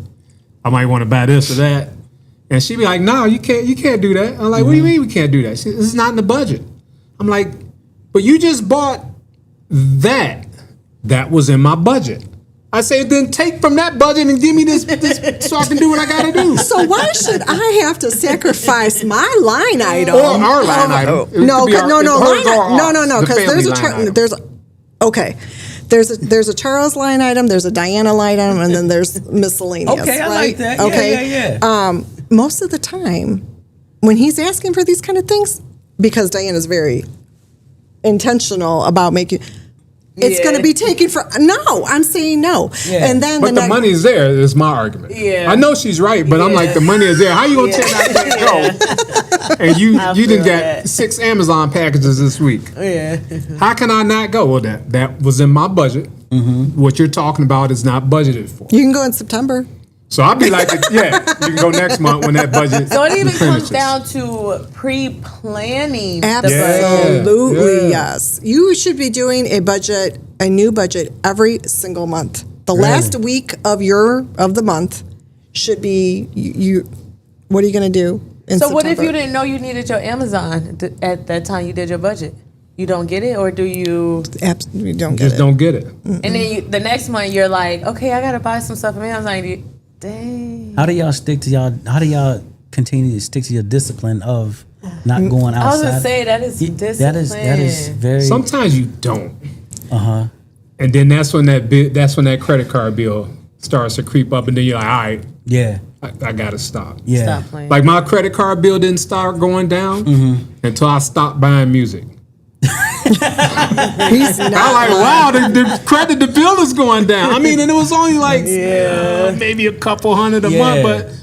I might want to buy this or that. And she'd be like, no, you can't do that. I'm like, what do you mean we can't do that? This is not in the budget. I'm like, but you just bought that. That was in my budget. I say, then take from that budget and give me this so I can do what I got to do. So why should I have to sacrifice my line item? Or our line item. No, because there's a Charles line item, there's a Diana line item, and then there's miscellaneous. Okay, I like that. Okay. Yeah. Most of the time, when he's asking for these kind of things, because Diana's very intentional about making... It's going to be taken for I'm saying no. Yeah. And then but the money's there is my argument. Yeah. I know she's right, but I'm like the money is there. How you gonna tell that to go? And you didn't get 6 Amazon packages this week. Yeah. How can I not go? Well, that was in my budget. What you're talking about is not budgeted for. You can go in September. So I'll be like, you can go next month when that budget. So it even comes down to pre-planning. Absolutely, yes. You should be doing a new budget every single month. The last week of the month should be you. What are you going to do in September? What if you didn't know you needed your Amazon at that time you did your budget? You don't get it, or do you? Absolutely don't get it. Just don't get it. And then the next month you're like, okay, I got to buy some stuff from Amazon. Dang. How do y'all continue to stick to your discipline of not going outside? I was gonna say that is discipline. That is very. Sometimes you don't. And then that's when that credit card bill starts to creep up, and then you're like, all right, I gotta stop. Stop playing. Like my credit card bill didn't start going down until I stopped buying music. He's not. I'm like, wow, the bill is going down. I mean, and it was only like maybe a couple hundred a month, but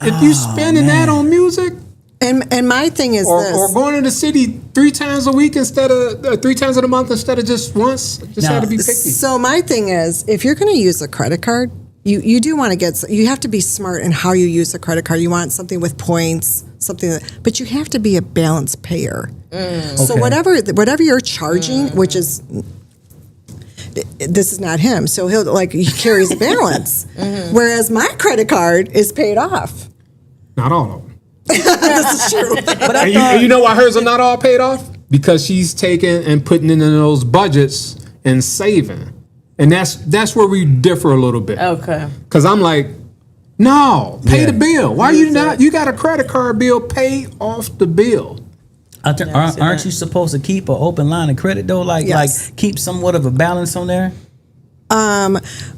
if you spending that on music, And my thing is or, this. or going to the city 3 times a week instead of 3 times in a month instead of just once. Just had to be picky. So my thing is, if you're going to use a credit card, you do want to you have to be smart in how you use a credit card. You want something with points, but you have to be a balanced payer. So whatever you're charging, which is, this is not him. So he carries a balance. Whereas my credit card is paid off. Not all of them. This is true. But And you know why hers are not all paid off? Because she's taking and putting in those budgets and saving. And that's where we differ a little bit. Okay. Because I'm like, no, pay the bill. Why are you not? You got a credit card bill, pay off the bill. Aren't you supposed to keep an open line of credit though? Like keep somewhat of a balance on there?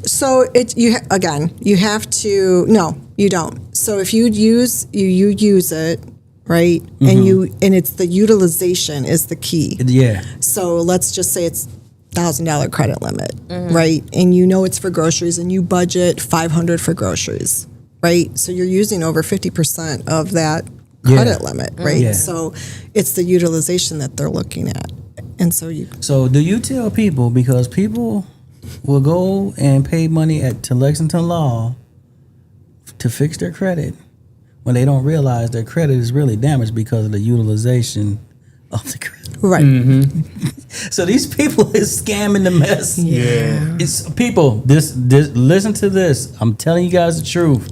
So you have to, no, you don't. So if you use it, right? And it's the utilization is the key. Yeah. So let's just say it's $1,000 credit limit, right? And you know it's for groceries and you budget $500 for groceries, right? So you're using over 50% of that credit limit, right? Yeah. So it's the utilization that they're looking at. And so do you tell people, because people will go and pay money to Lexington Law to fix their credit when they don't realize their credit is really damaged because of the utilization of the credit. Right. So these people is scamming the mess. Yeah. It's people, this listen to this. I'm telling you guys the truth.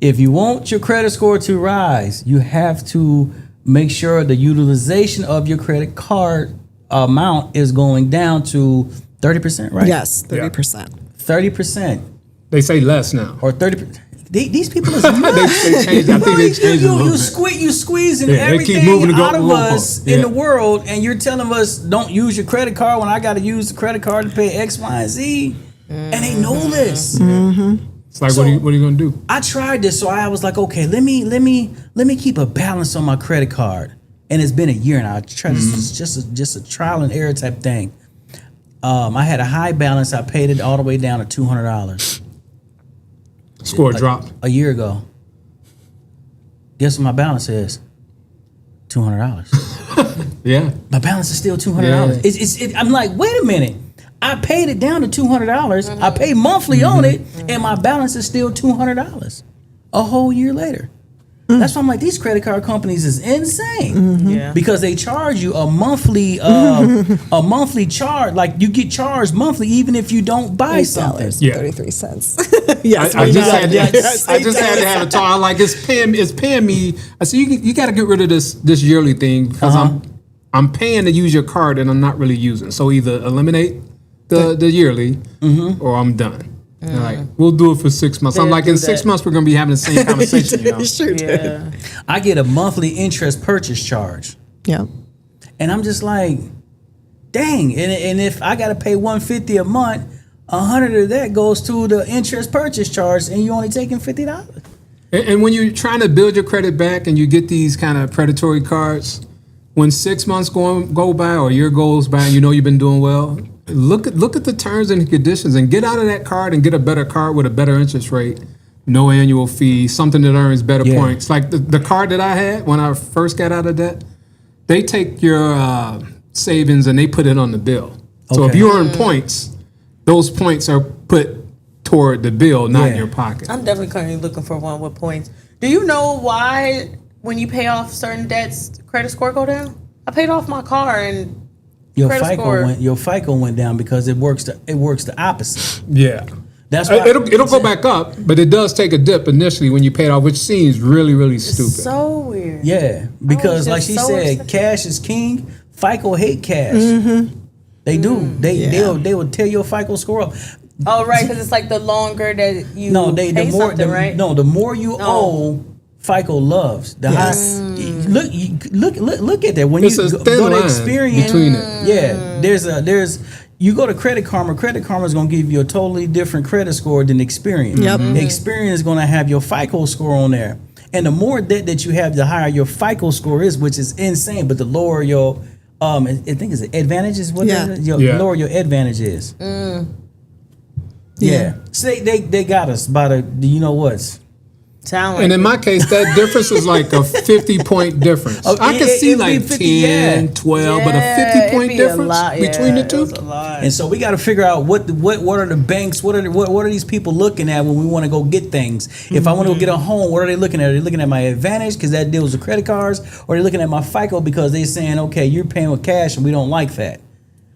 If you want your credit score to rise, you have to make sure the utilization of your credit card amount is going down to 30%, right? Yes, 30%. 30%. They say less now. Or 30%. These people is nuts. they changed. I think they changed you squeezing everything out of us in the world, and you're telling us don't use your credit card when I got to use the credit card to pay X, Y, and Z, and they know this. It's like, what are you gonna do? I tried this, so I was like, okay, let me keep a balance on my credit card, and it's been a year now. I tried this, just a trial and error type thing. I had a high balance. I paid it all the way down to $200. Score dropped a year ago. Guess what my balance is? $200. Yeah, my balance is still $200. I'm like, wait a minute. I paid it down to $200. I pay monthly on it, and my balance is still $200. A whole year later. That's why I'm like, these credit card companies is insane. Yeah. Because they charge you a monthly charge. Like you get charged monthly even if you don't buy something. Yeah. 33 cents. Yes. I just had to have a talk. Like it's paying me. I said you got to get rid of this yearly thing because I'm paying to use your card and I'm not really using. So either eliminate the yearly or I'm done. Like, we'll do it for 6 months. I'm like, in 6 months, we're going to be having the same conversation. You know? Sure did. I get a monthly interest purchase charge. Yeah. And I'm just like, dang. And if I got to pay $150 a month, $100 of that goes to the interest purchase charge, and you're only taking $50. And when you're trying to build your credit back and you get these kind of predatory cards, when 6 months go by or a year goes by and you know you've been doing well, look at the terms and conditions and get out of that card and get a better card with a better interest rate, no annual fee, something that earns better points. Like the card that I had when I first got out of debt, they take your savings and they put it on the bill. So if you earn points, those points are put toward the bill, not in your pocket. I'm definitely currently looking for one with points. Do you know why when you pay off certain debts, credit score go down? I paid off my car and your FICO went down because it works the opposite. Yeah. That's why it'll go back up, but it does take a dip initially when you pay it off, which seems really, really stupid. So weird. Yeah, because like she said, cash is king. FICO hate cash. They do. They will tear your FICO score up. Oh right, because it's like the longer that you right? No, the more you owe, FICO loves. The high, look at that. When it's you go to Experian, between it. there's you go to Credit Karma. Credit Karma is going to give you a totally different credit score than Experian. Yep. Experian is going to have your FICO score on there, and the more debt that you have, the higher your FICO score is, which is insane. But the lower your I think it's advantage is what lower your advantage is. Yeah. So they got us by the you know what's. Sound like And in my case, that difference is like a 50-point difference. Oh, I can see like 50, 10, 12, but a 50-point it'd be a difference lot, between the it two. was a lot. And so we got to figure out what are the banks, what are these people looking at when we want to go get things? If I want to go get a home, what are they looking at? Are they looking at my Advantage because that deals with credit cards, or are they looking at my FICO because they're saying, okay, you're paying with cash and we don't like that?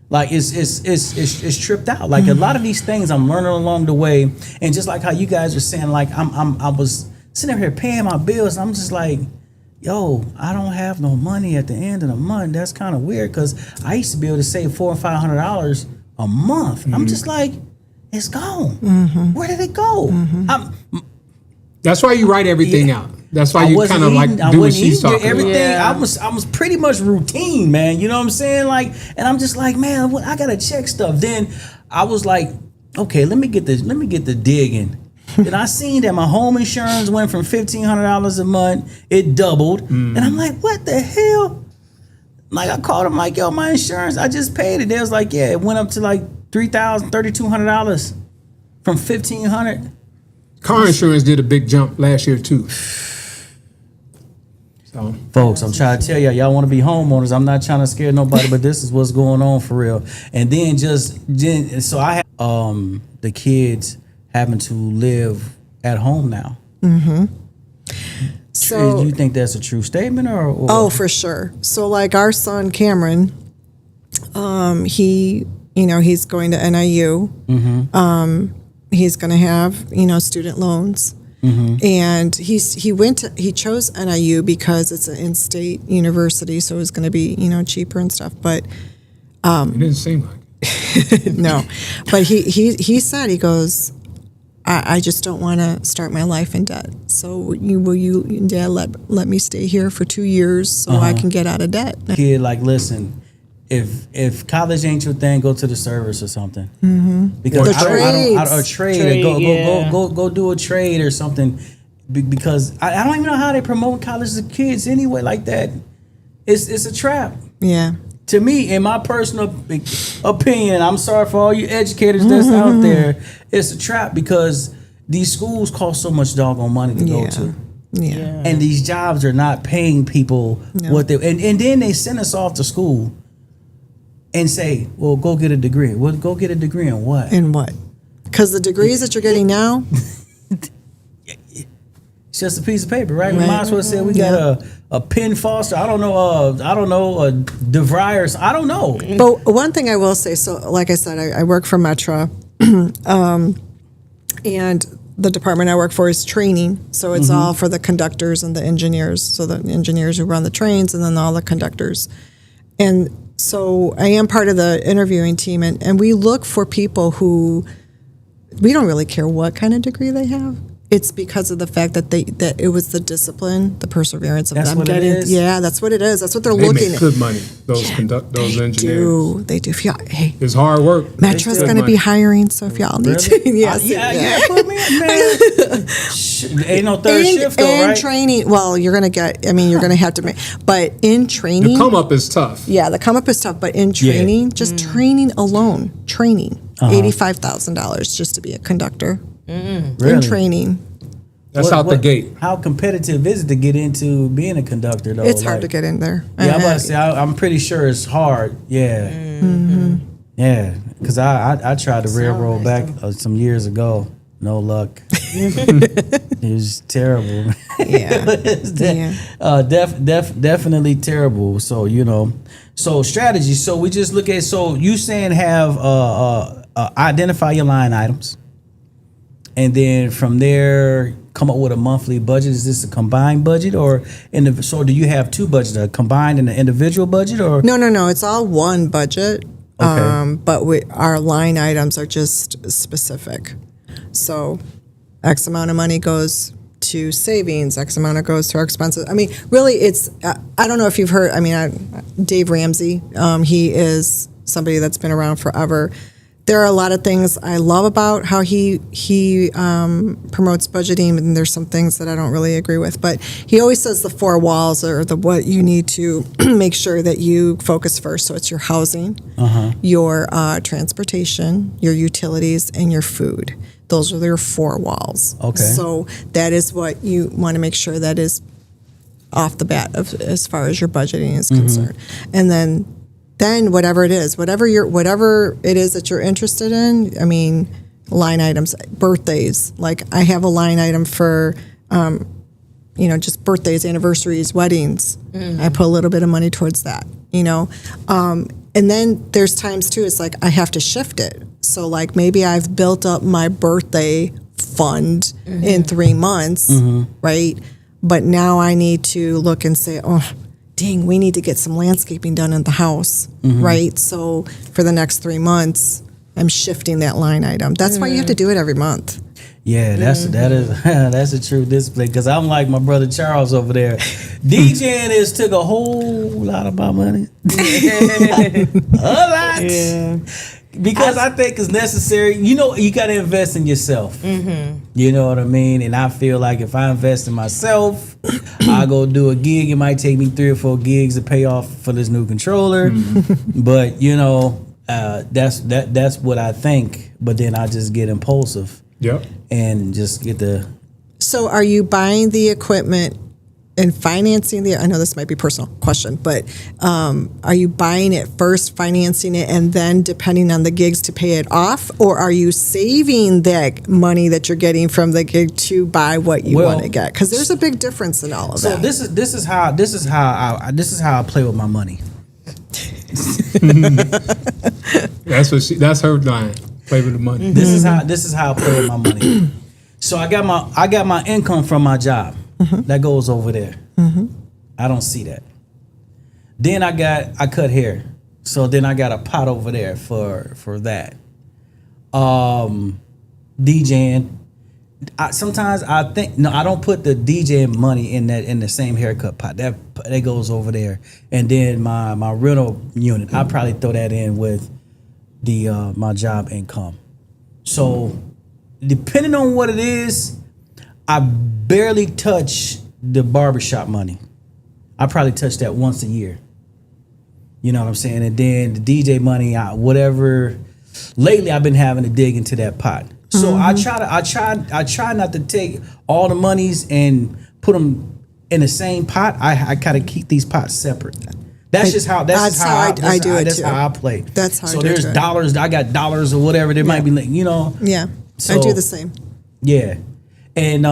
Like it's tripped out. Like a lot of these things I'm learning along the way, and just like how you guys are saying, like I was sitting here paying my bills, and I'm just like, yo, I don't have no money at the end of the month. That's kind of weird because I used to be able to save $400 and $500 a month. I'm just like, it's gone. Where did it go? That's why you write everything out. That's why you kind of like do what she's talking about. Everything. Yeah. I was pretty much routine, man. You know what I'm saying? Like, and I'm just like, man, I gotta check stuff. Then I was like, okay, let me get the digging. Then I seen that my home insurance went from $1,500 a month, it doubled, and I'm like, what the hell? Like I called them like, yo, my insurance, I just paid it. They was like, yeah, it went up to like $3,200 from $1,500. Car insurance did a big jump last year too. So, Folks, I'm trying to tell y'all want to be homeowners. I'm not trying to scare nobody, but this is what's going on for real. And then so I have the kids having to live at home now. So do you think that's a true statement or? Oh, for sure. So like our son Cameron, he's going to NIU. He's going to have, student loans. And he chose NIU because it's an in-state university, so it was going to be, cheaper and stuff. But it didn't seem like it. no, but he said, he goes, I just don't want to start my life in debt. So will you, Dad, let me stay here for 2 years so I can get out of debt? Kid, like, listen, if college ain't your thing, go to the service or something. Because a trade, go do a trade or something. Because I don't even know how they promote college to kids anyway like that. It's a trap. Yeah. To me, in my personal opinion, I'm sorry for all you educators that's out there, it's a trap because these schools cost so much doggone money to go to. Yeah. And these jobs are not paying people what they and then they send us off to school and say, well, go get a degree. Well, go get a degree in what? In what? Because the degrees that you're getting now, it's just a piece of paper, right? We might as well say we got a Penn Foster. I don't know, a DeVry. I don't know. But one thing I will say, so like I said, I work for Metra, and the department I work for is training. So it's all for the conductors and the engineers. So the engineers who run the trains and then all the conductors. And so I am part of the interviewing team, and we look for people who, we don't really care what kind of degree they have. It's because of the fact that that it was the discipline, the perseverance of them getting. Yeah, that's what it is. That's what they're looking They make at. good money. Those engineers. They do. If y'all, hey, It's hard work. Metro's going to be hiring, so if y'all need to, yes, Put me in, man. Ain't no third shift though, and right? training. Well, you're going to get. I mean, you're going to have to make. But in training, The come up is tough. yeah, the come up is tough. But in training, just training alone, $85,000 just to be a conductor. In training. That's out the gate. How competitive is it to get into being a conductor though? It's hard to get in there. Yeah, I'm about to say, I'm pretty sure it's hard. Yeah. Yeah, because I tried to railroad back some years ago. No luck. It was terrible. Definitely terrible. So, so strategy. So we just look at, so you saying have identify your line items. And then from there, come up with a monthly budget. Is this a combined budget, or so do you have two budgets, a combined and an individual budget, or No. It's all one budget. Okay. But our line items are just specific. So, X amount of money goes to savings. X amount goes to our expenses. I mean, really, it's. I don't know if you've heard. I mean, Dave Ramsey. He is somebody that's been around forever. There are a lot of things I love about how he promotes budgeting, and there's some things that I don't really agree with. But he always says the four walls are what you need to make sure that you focus first. So it's your housing, your transportation, your utilities, and your food. those are their 4 walls. Okay. So that is what you want to make sure that is off the bat as far as your budgeting is concerned. And then whatever it is, whatever it is that you're interested in, I mean, line items, birthdays. Like I have a line item for, just birthdays, anniversaries, weddings. I put a little bit of money towards that, and then there's times too, it's like I have to shift it. So like maybe I've built up my birthday fund in 3 months, right? But now I need to look and say, oh, dang, we need to get some landscaping done in the house, right? So for the next 3 months, I'm shifting that line item. That's why you have to do it every month. Yeah, that's a true display. Because I'm like my brother Charles over there. DJing took a whole lot of my money. A lot. Yeah. Because I think it's necessary. You got to invest in yourself. You know what I mean? And I feel like if I invest in myself, I go do a gig. It might take me 3 or 4 gigs to pay off for this new controller. But that's what I think. But then I just get impulsive. Yep. And just get the. So are you buying the equipment and financing I know this might be a personal question, but are you buying it first, financing it, and then depending on the gigs to pay it off? Or are you saving that money that you're getting from the gig to buy what you want to get? Because there's a big difference in all of that. So this is how I play with my money. That's her line. Play with the money. This is how I play with my money. So I got my income from my job. That goes over there. I don't see that. Then I cut hair. So then I got a pot over there for that. DJing. Sometimes I think I don't put the DJing money in the same haircut pot. That goes over there. And then my rental unit, I probably throw that in with the my job income. So depending on what it is, I barely touch the barbershop money. I probably touch that once a year. You know what I'm saying? And then the DJ money, whatever. Lately, I've been having to dig into that pot. So I try not to take all the monies and put them in the same pot. I kind of keep these pots separate. That's how I do it. That's how I play. That's how I do it. So there's dollars. I got dollars or whatever. There might be, Yeah, so, I do the same. Yeah. And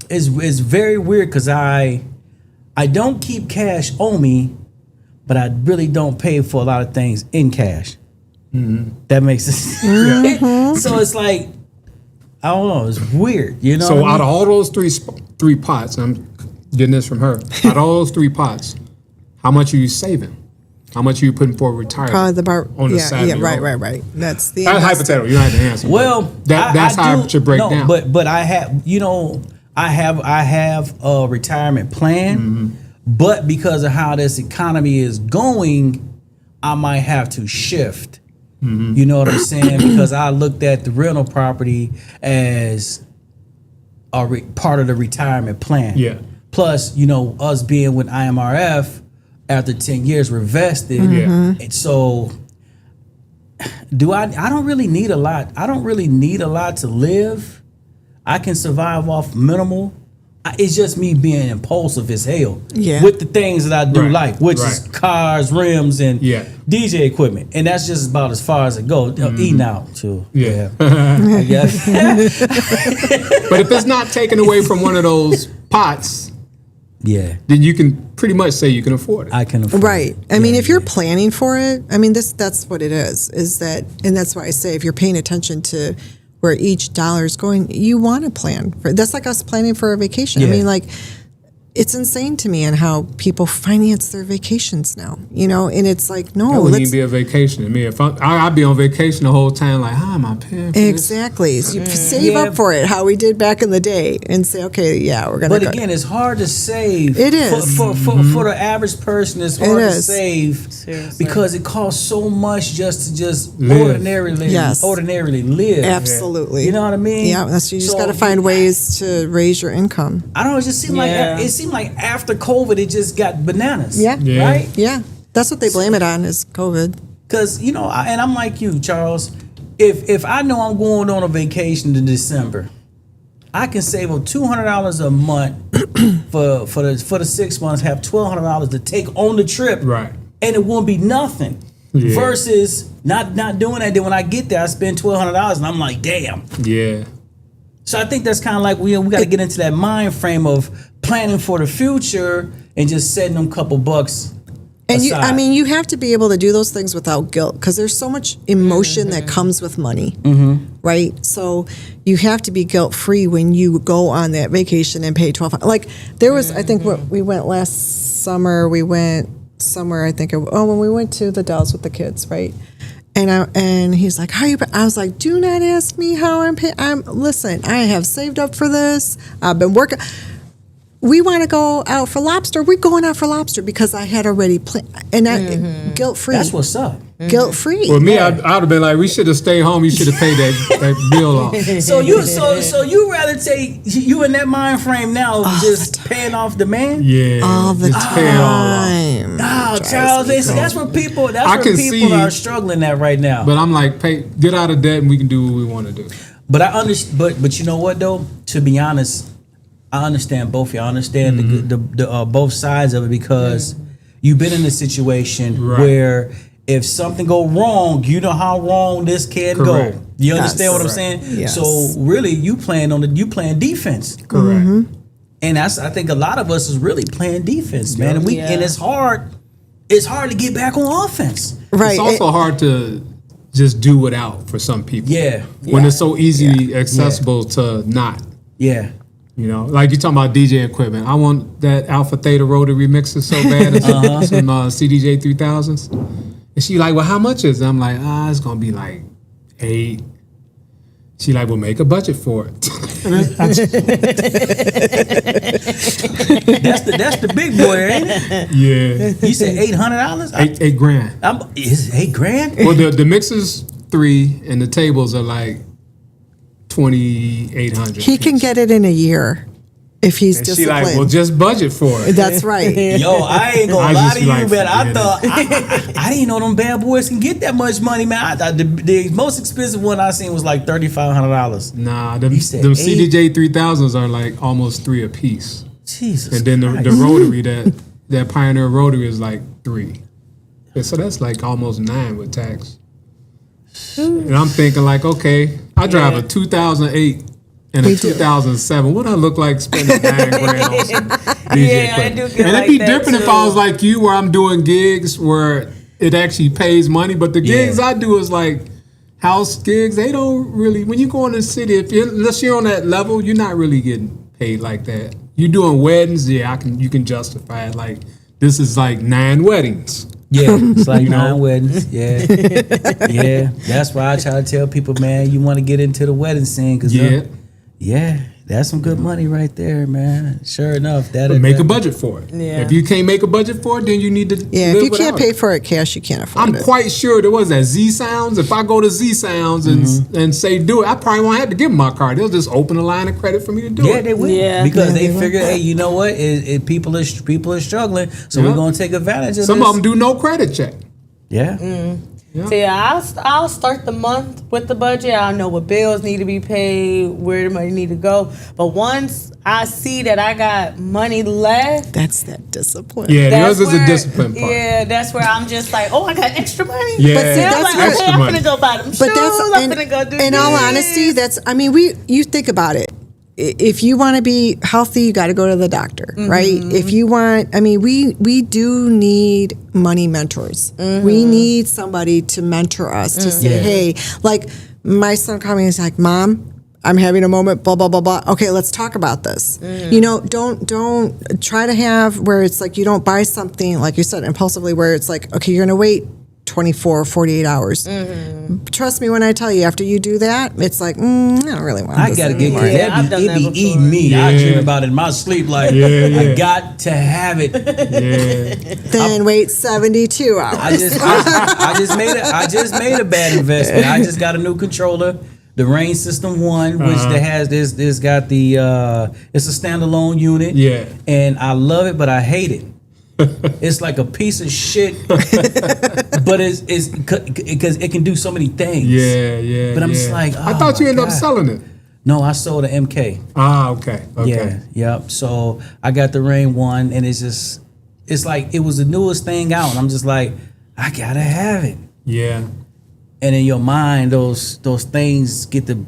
it's very weird because I don't keep cash on me, but I really don't pay for a lot of things in cash. That makes sense. So it's like, I don't know, it's weird, So out of all those three pots, I'm getting this from her. Out of all those 3 pots, how much are you saving? How much are you putting for retirement? Probably the bar. On the side. Yeah, right. That's hypothetical. You don't have to answer. Well, that's how it should break down. But I have, I have a retirement plan, but because of how this economy is going, I might have to shift. You know what I'm saying? Because I looked at the rental property as part of the retirement plan. Yeah. Plus, us being with IMRF, after 10 years we're vested. And so I don't really need a lot. I don't really need a lot to live. I can survive off minimal. It's just me being impulsive as hell with the things that I do like, which is cars, rims, and DJ equipment. And that's just about as far as it goes. Eating out, too. Yeah. I guess. But if it's not taken away from one of those pots, then you can pretty much say you can afford it. I can afford it. I mean, if you're planning for it, I mean, that's what it is that, and that's why I say if you're paying attention to where each dollar is going, you want to plan for. That's like us planning for a vacation. I mean, like, it's insane to me and how people finance their vacations now, and it's like, no, that wouldn't even be a vacation to me. If I'd be on vacation the whole time, like, how am I paying for exactly. this? So you save up for it, how we did back in the day, and say, okay, we're gonna. But again, it's hard to save. It is for the average person. It's hard to save. Seriously. Because it costs so much just to ordinarily live. Absolutely. You know what I mean? Yeah, you just got to find ways to raise your income. I don't know. It just seemed like after COVID, it just got bananas. Yeah. Right? Yeah. That's what they blame it on is COVID. Because, and I'm like you, Charles. if I know I'm going on a vacation in December, I can save up $200 a month for the 6 months, have $1,200 to take on the trip, right? And it won't be nothing. Yeah. Versus not doing that. Then when I get there, I spend $1,200, and I'm like, damn. Yeah. So I think that's kind of like we got to get into that mind frame of planning for the future and just setting them couple bucks. And you have to be able to do those things without guilt, because there's so much emotion that comes with money, right? So you have to be guilt free when you go on that vacation and pay $1,200. Like there was, I think we went last summer. We went somewhere. I think when we went to the Dells with the kids, right? And he's like, "How you?" I was like, "Do not ask me how I'm paying. Listen. I have saved up for this. I've been working." We want to go out for lobster. We're going out for lobster because I had already planned, and guilt free. That's what's up. Guilt free. Well, me, I'd have been like, we should have stayed home. You should have paid that bill off. So you rather take you in that mind frame now, just paying off the man? Yeah, all the time. Oh, Charles, that's where people are struggling at right now. But I'm like, get out of debt, and we can do what we want to do. But I understand. But you know what though? To be honest, I understand both. I understand the both sides of it, because you've been in a situation where if something go wrong, you know how wrong this can go. You understand what I'm saying? Yes. So really, you playing defense. Correct. And I think a lot of us is really playing defense, man. And and it's hard. It's hard to get back on offense. Right. It's also hard to just do without for some people. Yeah. When it's so easily accessible to not. Yeah. You know, like you're talking about DJ equipment. I want that Alpha Theta rotary mixer so bad. And some CDJ 3000s. And she like, well, how much is it? I'm like, it's going to be like $8. She like, well, make a budget for it. That's the big boy, ain't it? Yeah. You said $800? $8 grand. Is it $8 grand? Well, the mixer's $3 and the tables are like $2,800. He can get it in a year if he's and disciplined. She like, well, just budget for it. That's right. Yo, I ain't gonna lie to you, like, man. I thought I didn't know them bad boys can get that much money, man. I thought the most expensive one I seen was like $3,500. Nah, them CDJ 3000s are like almost $3 a piece. Jesus. And then the rotary that Pioneer rotary is like $3. Yeah, so that's like almost $9 with tax. And I'm thinking like, okay, I drive a 2008 and a 2007. What I look like spending $9 grand on some DJ equipment? I do get and it'd like be that different too. if I was like you, where I'm doing gigs where it actually pays money. But the gigs I do is like house gigs. They don't really, when you go in the city, unless you're on that level, you're not really getting paid like that. You're doing weddings, you can justify it. Like this is like 9 weddings. Yeah, it's like 9 weddings. Yeah, yeah. That's why I try to tell people, man, you want to get into the wedding scene, because that's some good money right there, man. Sure enough, make a budget for it. Yeah. If you can't make a budget for it, then you need to. Yeah, if you can't pay for it cash, you can't afford it. I'm quite sure there was that Z Sounds. If I go to Z Sounds and say do it, I probably won't have to give them my card. They'll just open a line of credit for me to do it. Yeah, they will. Yeah. Because they figure, hey, you know what? People are struggling, so we're gonna take advantage of Some this. of them do no credit check. Yeah. Yeah. So I'll start the month with the budget. I'll know what bills need to be paid, where the money need to go. But once I see that I got money left, That's that discipline. Yeah, that's yours is where, a discipline part. Yeah, that's where I'm just like, oh, I got extra money. Yeah, But see, I'm that's like, where- okay, I'm gonna go buy them shoes. But that's I'm gonna go do in all honesty, you think about it. If you want to be healthy, you got to go to the doctor, right? If you want, we do need money mentors. We need somebody to mentor us to say, hey, like my son called me and he's like, Mom, I'm having a moment, blah, blah, blah, blah. Okay, let's talk about this. You know, don't try to have where it's like you don't buy something, like you said, impulsively, where it's like, okay, you're going to wait 24 or 48 hours. Trust me when I tell you, after you do that, it's like, I don't really want this I gotta get anymore. I've done it that be before. eating me. Yeah. I dream about it in my sleep. Like I got to have it. Yeah. Then wait 72 hours. I just made a bad investment. I just got a new controller, the Rain System 1, which that has this got the it's a standalone unit. Yeah. And I love it, but I hate it. It's like a piece of shit, but it's because it can do so many things. Yeah. But I'm just like, I thought you ended up selling it. No, I sold an MK. Okay. Yep. So I got the Ring 1, and it's like it was the newest thing out, and I'm just like, I gotta have it. Yeah. And in your mind, those things get the,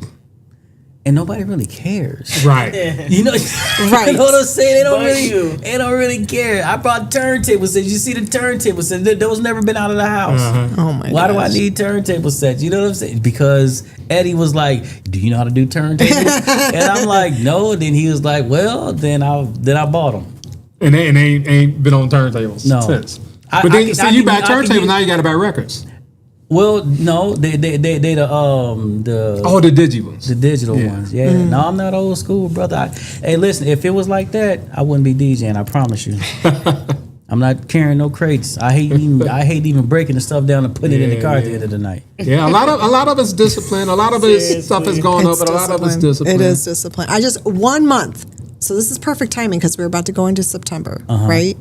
and nobody really cares. Right. You know, Right. You know what I'm saying? They But don't really care. I brought turntable sets. You see the turntable sets? Those never been out of the house. Oh my Why do I gosh. need turntable sets? You know what I'm saying? Because Eddie was like, "Do you know how to do turntables?" And I'm like, "No." Then he was like, "Well, then I bought them." And they ain't been on turntables since. But then, you buy turntables, now you got to buy records. Well, no, they the The digi ones. the digital ones. Yeah. No, I'm not old school, brother. Hey, listen, if it was like that, I wouldn't be DJing. I promise you. I'm not carrying no crates. I hate even breaking the stuff down and putting it in the car at the end of the night. Yeah, a lot of it's discipline. A lot of it's stuff is going up, but a lot of it's discipline. It is discipline. 1 month. So this is perfect timing because we're about to go into September, right?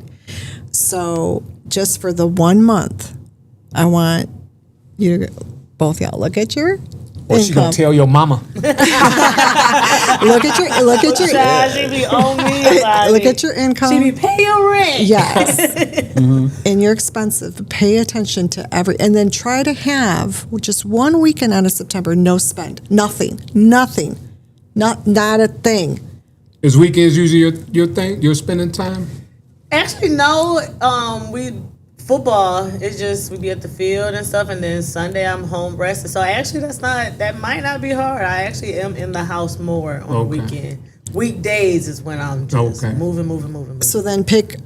So just for the 1 month, I want you to both y'all look at your What you gonna income. tell your mama? Look at your Child, she be on me about look it. at your income. She be pay your rent. Yes. And you're expensive. Pay attention to and then try to have just 1 weekend out of September, no spend. Nothing. Not a thing. Is weekends usually your thing? Your spending time? Actually, no. Football is just we be at the field and stuff, and then Sunday I'm home resting. So actually, that might not be hard. I actually am in the house more on the weekend. Weekdays is when I'm just moving. So then pick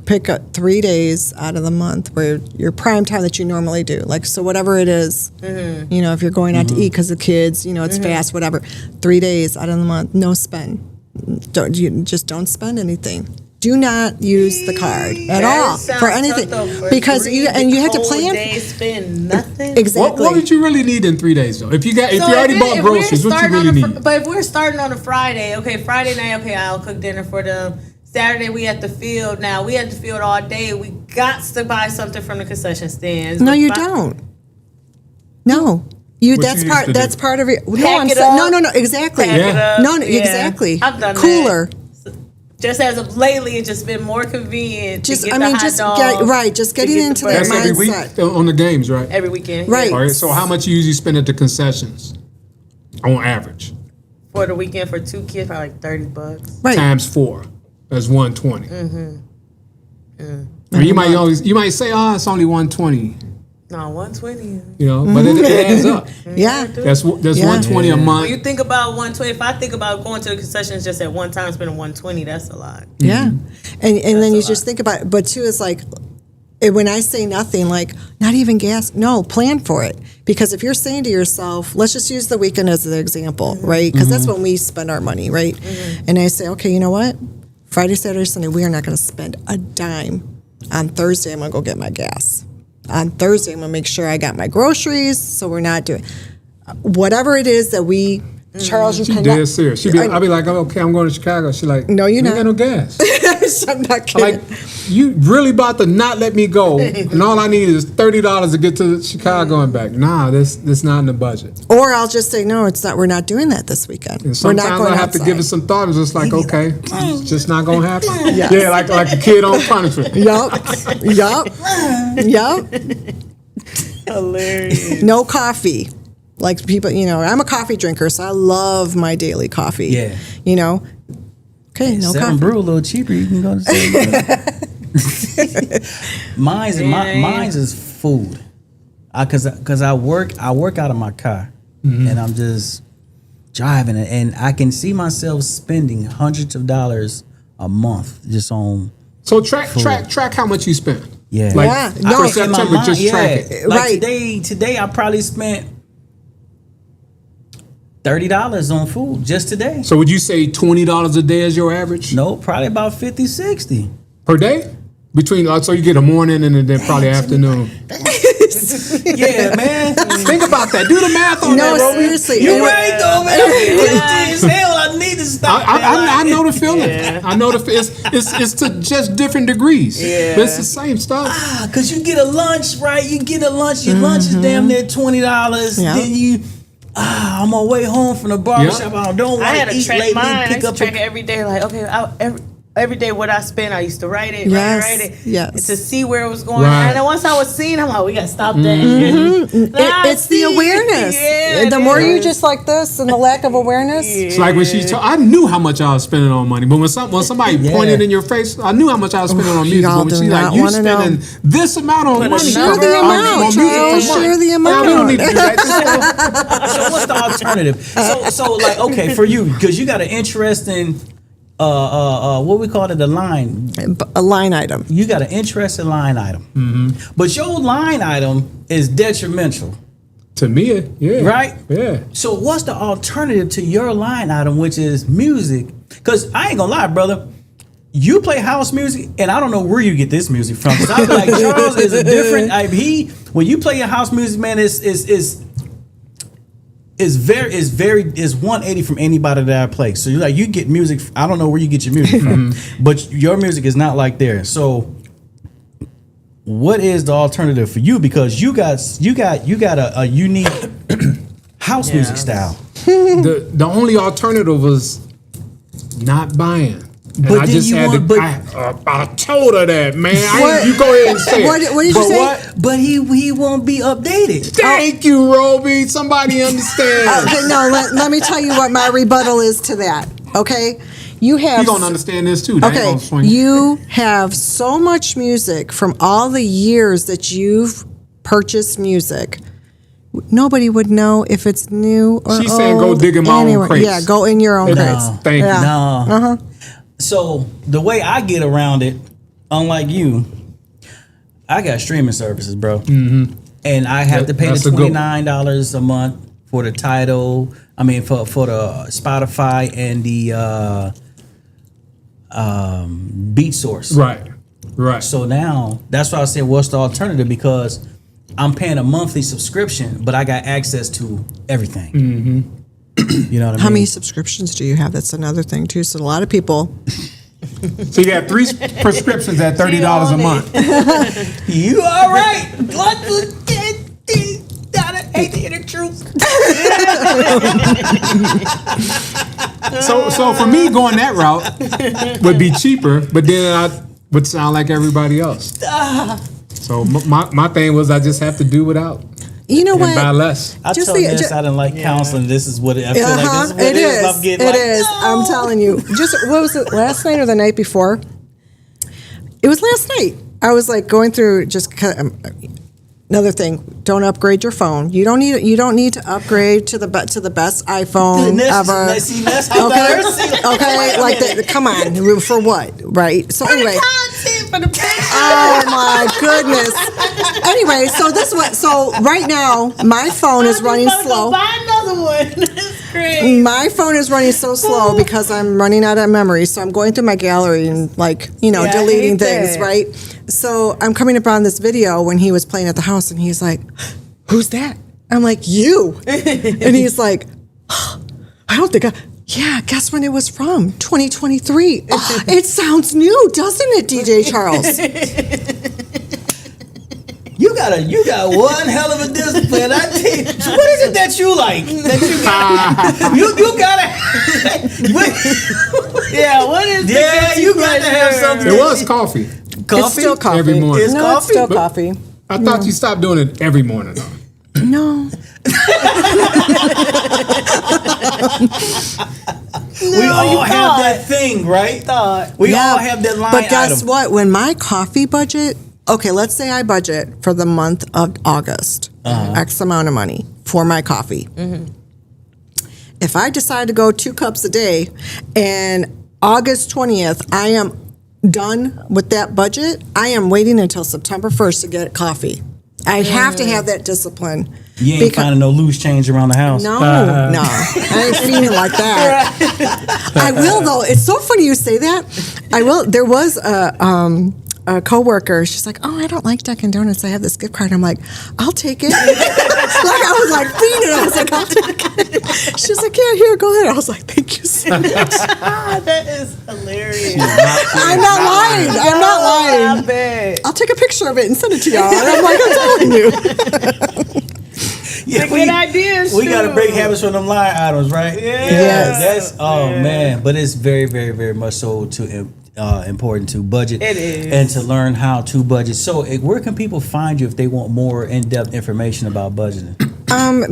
3 days out of the month where your prime time that you normally do. Like, so whatever it is, you know, if you're going out to eat because the kids, you know, it's fast, whatever. 3 days out of the month, no spend. Don't spend anything. Do not use the card at all for anything because you have to plan. Spend nothing. Exactly. What would you really need in 3 days though? If you already bought groceries, what you really need? But if we're starting on a Friday, Friday night, I'll cook dinner for them. Saturday we at the field. Now we at the field all day. We got to buy something from the concession stands. No, you don't. No. That's part of it. No, exactly. Exactly. I've done Cooler. that. Just as of lately, it's just been more convenient. Just getting into that That's mindset. every week on the games, right? Every weekend, Right. All right. So how much you usually spend at the concessions on average? for the weekend for 2 kids, probably like $30. Right. Times 4. That's 120. Or you might say, it's only 120. No, 120. You know, but it adds up. Yeah. That's 120 a month. When you think about 120, if I think about going to the concessions just at one time, spending 120, that's a lot. Yeah. And then you just think about it. But too, it's like, when I say nothing, like not even gas, no, plan for it. Because if you're saying to yourself, let's just use the weekend as an example, right? Because that's when we spend our money, right? And I say, okay, you know what? Friday, Saturday, Sunday, we are not going to spend a dime. On Thursday, I'm going to go get my gas. On Thursday, I'm going to make sure I got my groceries, so we're not doing whatever it is that we, Charles, you She cannot. dead serious. I'll be like, okay, I'm going to Chicago. She's like, No, you're you not. ain't got no gas. I'm not kidding. Like, you really about to not let me go, and all I need is $30 to get to Chicago and back. Nah, that's not in the budget. Or I'll just say, no, it's not. We're not doing that this weekend. And We're sometimes not going I have to outside. give it some thought. It's just like, okay, it's just not gonna happen. Yeah, like a kid on punishment. Yup. Hilarious. No coffee. Like people, I'm a coffee drinker, so I love my daily coffee. Yeah. Okay, no Seven coffee. Brew a little cheaper. You can go to Mine's is food. Cause I work out of my car, and I'm just driving it, and I can see myself spending hundreds of dollars a month just on. So track how much you spend. Yeah. Like Yeah, for no. September, just track it. Like Right. today I probably spent $30 on food just today. So would you say $20 a day is your average? No, probably about 50, 60. Per day? Between so you get a morning and then probably afternoon. Yes. Yeah, man. Think about that. Do the math on that, Roby. Seriously. You right though, man. Hell, I need to stop. I know the feeling. I know the it's to just different degrees. Yeah. But it's the same stuff. Cause you get a lunch, right? You get a lunch. Your lunch is damn near $20. Yeah. Then you, I'm on my way home from the barbershop. I don't I want had to to eat track late. mine. I Pick used to up track it every day. Like, okay, every day what I spent, I used to write it, Yes, write it, yes. to see where it was going. Right. And then once I was seeing, I'm like, we gotta stop that. It's the awareness. Yeah, the more you just like this and the lack of awareness. It's like when she told, I knew how much I was spending on money, but when somebody pointed in your face, I knew how much I was spending on music. Y'all But when do she's not like, you wanna know. spending this amount on money. Share on the music amount, per Charles. month. Share the No, amount. we don't need to do that. So what's the alternative? So like, okay, for you, because you got an interesting, what we call it, a line. A line item. You got an interesting line item, but your line item is detrimental, To me, yeah. right? Yeah. So what's the alternative to your line item, which is music? Because I ain't gonna lie, brother. You play house music, and I don't know where you get this music from. Because I feel like Charles is a different. When you play your house music, man, is 180 from anybody that I play. So you get music. I don't know where you get your music from, but your music is not like theirs. So what is the alternative for you? Because you got a unique house music style. The only alternative was not buying. And But I then just you had want- to. but- I told her that, man. What- You go ahead and say it. What did you But say? what? But he won't be updated. Thank you, Roby. Somebody understands. Okay, no, let me tell you what my rebuttal is to that. Okay? You have. You gonna understand this too. That ain't Okay, gonna swing. you have so much music from all the years that you've purchased music. Nobody would know if it's new or She's saying go old dig in my own anywhere. crates. Yeah, go in your own It crates. is. Thank you. Yeah. No. So the way I get around it, unlike you, I got streaming services, bro, and I have to pay That's the a good one. $29 a month for the Tidal. I mean, for the Spotify and the Beat Source. Right. So now that's why I said, what's the alternative? Because I'm paying a monthly subscription, but I got access to everything. You know what I mean? How many subscriptions do you have? That's another thing too. So a lot of people. So you got 3 prescriptions at $30 a month. You all right? Gotta hate to hear the truth. So for me, going that route would be cheaper, but then I would sound like everybody else. So my thing was I just have to do without You know and what? buy less. I Just told the- this I didn't like counseling. This is what I feel like. This is what It is. I'm getting It like, is. no. I'm telling you. Just what was it? Last night or the night before? It was last night. I was like going through just another thing. Don't upgrade your phone. You don't need to upgrade to the best iPhone ever. Okay. Like come on. For what? Right. So anyway. Oh my goodness. Anyway, so right now my phone is running slow. Buy another one. That's great. My phone is running so slow because I'm running out of memory. So I'm going through my gallery and Yeah, I deleting hate things, that. right? So I'm coming upon this video when he was playing at the house and he's like, "Who's that?" I'm like, "You." And he's like, "I don't think yeah, guess when it was from? 2023. It sounds new, doesn't it, DJ Charles? You got one hell of a discipline. I tell you, so what is it that you like? That you gotta. Yeah, what is You got to have something. It was coffee. Coffee? It's still coffee. Every morning. It's No, coffee? it's still But- coffee. I thought you stopped doing it every morning though. No. We all have that thing, right? We all have that line But guess item. what? When my coffee budget, okay, let's say I budget for the month of August, X amount of money for my coffee. If I decide to go 2 cups a day and August 20th, I am done with that budget, I am waiting until September 1st to get coffee. I have to have that discipline. You ain't finding no loose change around the house. No, no, I ain't feeling like that. I will though. It's so funny you say that. I will. There was a coworker. She's like, "Oh, I don't like Dunkin' Donuts. I have this gift card." I'm like, "I'll take it." Like I was like fiending. I was like, "I'll take it." She's like, "Yeah, here, go ahead." I was like, "Thank you so much." That is hilarious. I'm not lying. I'm not lying. I bet. I'll take a picture of it and send it to y'all. And I'm like, I'm telling you. Yeah, Good ideas. We got to break habits from them line items, right? Yes. That's man, but it's very, very, very much so important to budget. It is. And to learn how to budget. So, where can people find you if they want more in-depth information about budgeting?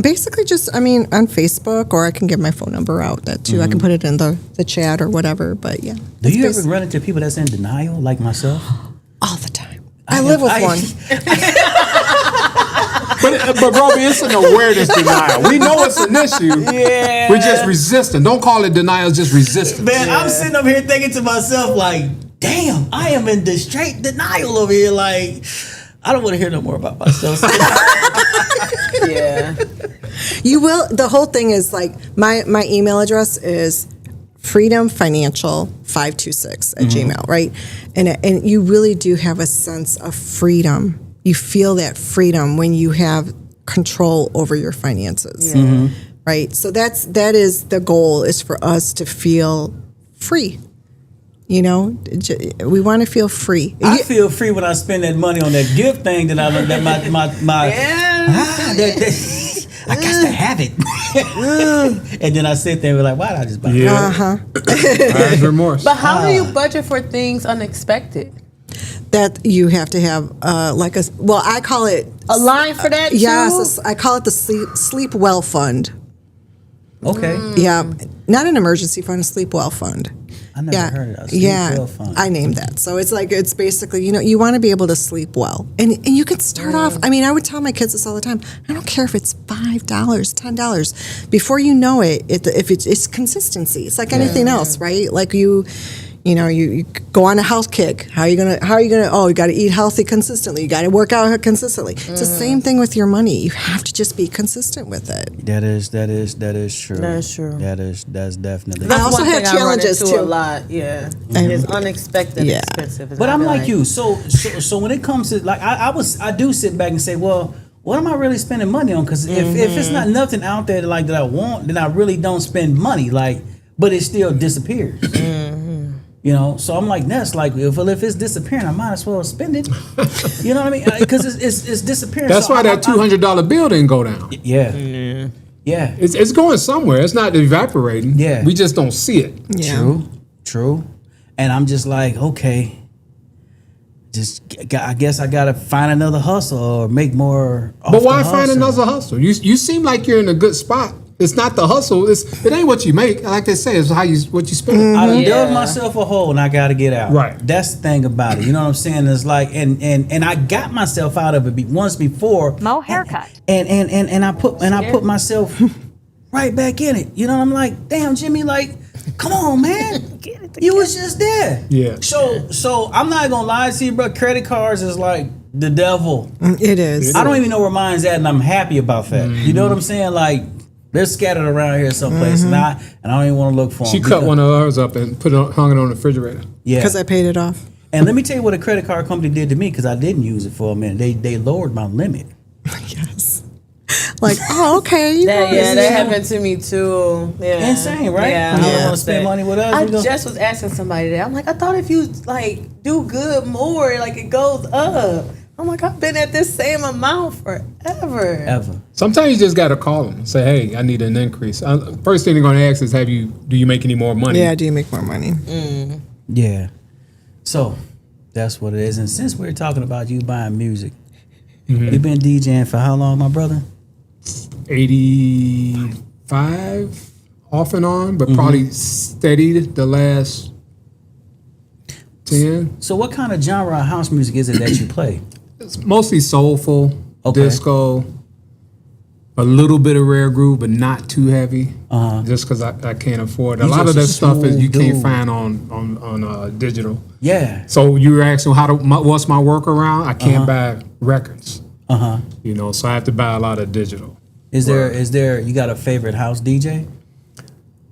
Basically just, on Facebook, or I can give my phone number out that too. I can put it in the chat or whatever, but yeah. Do you ever run into people that's in denial, like myself? All the time. I live with one. But Roby, it's an awareness denial. We know it's an issue. Yeah. We're just resisting. Don't call it denial, just resistance. Man, I'm sitting over here thinking to myself, like, damn, I am in the straight denial over here. Like, I don't want to hear no more about myself. Yeah. You will. The whole thing is like, my email address is freedomfinancial526@gmail, right? And you really do have a sense of freedom. You feel that freedom when you have control over your finances, right? So that is the goal, is for us to feel free. You know, we want to feel free. I feel free when I spend that money on that gift thing that I learned that my I got to have it. And then I sit there and be like, why did I just buy it? Buyer's remorse. But how do you budget for things unexpected? That you have to have I call it A line for that too? yes, I call it the sleep well fund. Okay. Yeah, not an emergency fund, a sleep well fund. I never heard of that. Sleep well fund. I named that. So it's basically, you want to be able to sleep well. And you can start off, I would tell my kids this all the time. I don't care if it's $5, $10. Before you know it, it's consistency. It's like anything else, right? Like you go on a health kick. How are you gonna? Oh, you got to eat healthy consistently. You got to work out consistently. It's the same thing with your money. You have to just be consistent with it. That is true. That is true. That's definitely. I also have challenges I run into too. a lot. Yeah, it's unexpected, expensive. But I'm like you. So when it comes to like, I do sit back and say, well, what am I really spending money on? Because if it's not nothing out there that I want, then I really don't spend money. Like, but it still disappears. So I'm like, that's like, if it's disappearing, I might as well spend it. You know what I mean? Because it's disappearing. That's why that $200 bill didn't go down. Yeah. It's going somewhere. It's not evaporating. Yeah. We just don't see it. Yeah. True. And I'm just like, okay, I guess I gotta find another hustle or make more. But why find another hustle? You seem like you're in a good spot. It's not the hustle. It ain't what you make. Like they say, it's what you spend. I done dug myself a hole and I got to get out. Right. That's the thing about it. You know what I'm saying? It's like, and I got myself out of it once before. Mo haircut. And I put myself right back in it. You know, I'm like, damn, Jimmy, like, come on, man. You was just there. Yeah. So I'm not gonna lie to you, bro. Credit cards is like the devil. It is. I don't even know where mine's at, and I'm happy about that. You know what I'm saying? Like, they're scattered around here someplace, and I don't even want to look for them. She cut one of hers up and hung it on the refrigerator. Yeah, because I paid it off. And let me tell you what a credit card company did to me, because I didn't use it for a minute. They lowered my limit. Yes. Like, oh, okay. That happened to me too. Yeah. Insane, right? Yeah. You don't want to spend money with us. I just was asking somebody that. I'm like, I thought if you like do good more, like it goes up. I'm like, I've been at this same amount forever. Ever. Sometimes you just got to call them and say, hey, I need an increase. First thing they're going to ask is, do you make any more money? Yeah, do you make more money? Yeah. So that's what it is. And since we're talking about you buying music, you've been DJing for how long, my brother? 85 off and on, but probably steady the last 10. So what kind of genre of house music is it that you play? It's mostly soulful, disco, a little bit of rare groove, but not too heavy. Just because I can't afford it. A lot of that stuff is you can't find on digital. Yeah. So you were asking what's my workaround? I can't buy records. So I have to buy a lot of digital. Is there you got a favorite house DJ?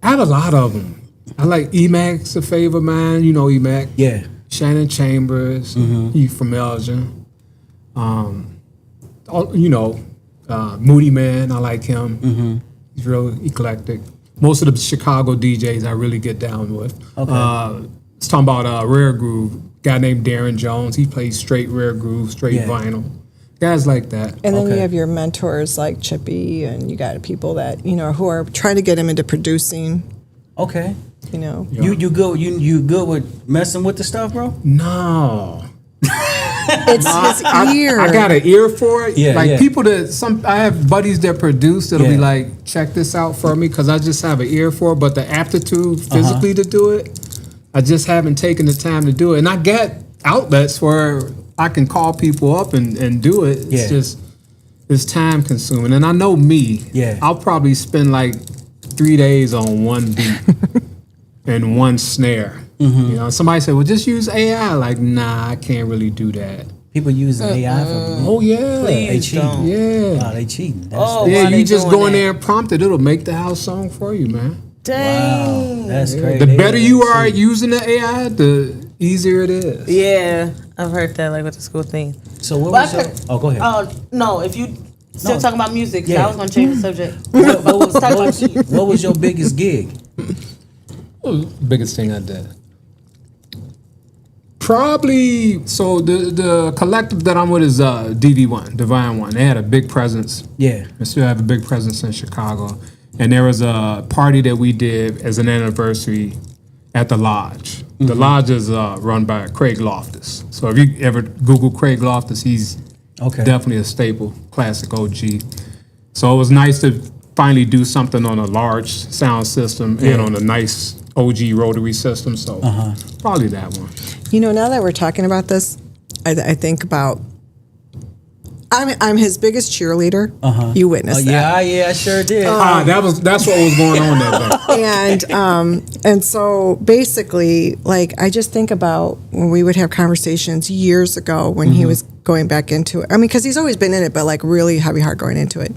I have a lot of them. I like Emac's a favorite of mine. You know Emac. Yeah. Shannon Chambers, he from Elgin. Moody Man, I like him. He's real eclectic. Most of the Chicago DJs I really get down with. Okay. It's talking about Rare Groove. Guy named Darren Jones. He plays straight Rare Groove, straight vinyl. Guys like that. And then you have your mentors like Chippy, and you got people that who are trying to get him into producing. Okay. Yeah. You good with messing with the stuff, bro? No. It's his ear. I got an ear for it. Yeah, people I have buddies that produce that'll be like, check this out for me, because I just have an ear for it, but the aptitude physically to do it, I just haven't taken the time to do it. And I got outlets where I can call people up and do it. It's just, it's time consuming. And I know me, I'll probably spend like 3 days on one beat and one snare. Somebody said, well, just use AI. Like, nah, I can't really do that. People use AI for Oh, yeah. They cheating. don't. Yeah. Oh, they cheating. You just go in there and prompt it. It'll make the house song for you, man. Dang. Wow, that's crazy. The better you are at using the AI, the easier it is. Yeah, I've heard that, like with the school thing. So what But was your... Oh, go ahead. No, if you still talking about music, Yeah. I was gonna change the subject. What was your biggest gig? Biggest thing I did. Probably, so the collective that I'm with is DV1, Divine One. They had a big presence. Yeah. They still have a big presence in Chicago. And there was a party that we did as an anniversary at the Lodge. The Lodge is run by Craig Loftus. So if you ever Google Craig Loftus, he's definitely a staple, classic OG. So it was nice to finally do something on a large sound system and on a nice OG rotary system. So probably that one. Now that we're talking about this, I think about I'm his biggest cheerleader. You witnessed that. Yeah, I sure did. That's what was going on that day. And so basically, like, I just think about when we would have conversations years ago when he was going back into it. I mean, because he's always been in it, but like really heavy heart going into it.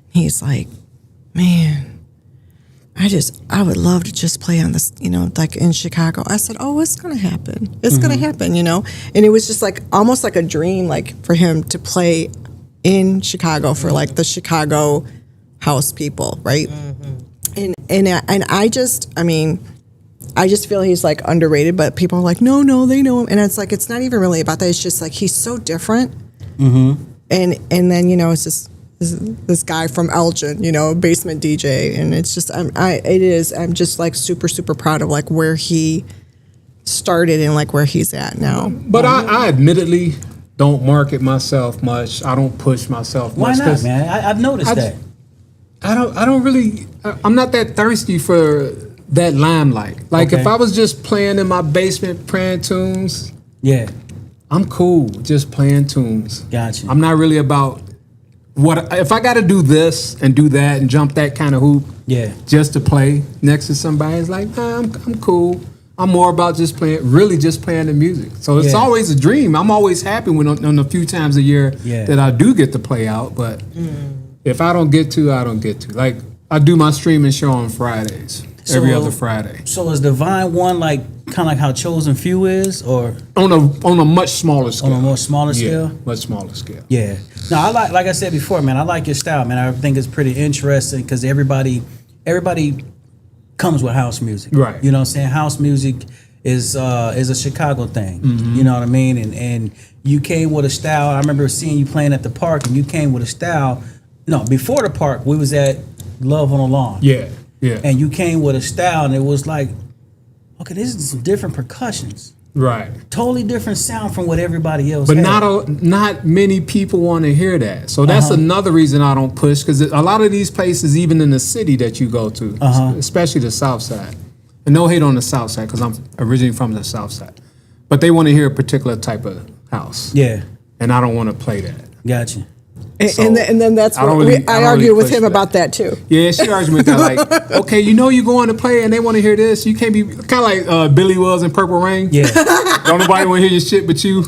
He's like, man, I would love to just play on this, like in Chicago. I said, oh, it's going to happen. It's going to happen, And it was just like almost like a dream, like for him to play in Chicago for like the Chicago house people, right? And I just feel he's like underrated, but people are like, no, they know him. And it's like, it's not even really about that. It's just like, he's so different. And then, it's just, this guy from Elgin, basement DJ, and it's just I'm just like super, super proud of like where he started and like where he's at now. But I admittedly don't market myself much. I don't push myself much. Why not, man? I've noticed that. I don't really. I'm not that thirsty for that limelight. Like if I was just playing in my basement playing tunes, I'm cool just playing tunes. Gotcha. I'm not really about. If I got to do this and do that and jump that kind of hoop, just to play next to somebody, it's like, nah, I'm cool. I'm more about just playing the music. So it's always a dream. I'm always happy when on the few times a year that I do get to play out. But if I don't get to, I don't get to. Like I do my streaming show on Fridays, every other Friday. So is Divine One like kind of like how Chosen Few is, or on a much smaller scale? On a more smaller scale? Much smaller scale. Yeah. No, I like I said before, man, I like your style, man. I think it's pretty interesting because everybody comes with house music. Right. You know what I'm saying? House music is a Chicago thing. You know what I mean? And you came with a style. I remember seeing you playing at the park and you came with a style. No, before the park, we was at Love on the Lawn. Yeah. Yeah. And you came with a style and it was like, okay, this is some different percussions. Right. Totally different sound from what everybody else but had. Not many people want to hear that. So that's another reason I don't push, because a lot of these places, even in the city that you go to, especially the South Side, and no hate on the South Side because I'm originally from the South Side, but they want to hear a particular type of house. Yeah. And I don't want to play that. Gotcha. So and then that's what I argue with him about that too. Yeah, she argued with that like, okay, you're going to play and they want to hear this. You can't be kind of like Billy Wells in Purple Rain. Yeah. Don't nobody want to hear your shit but you.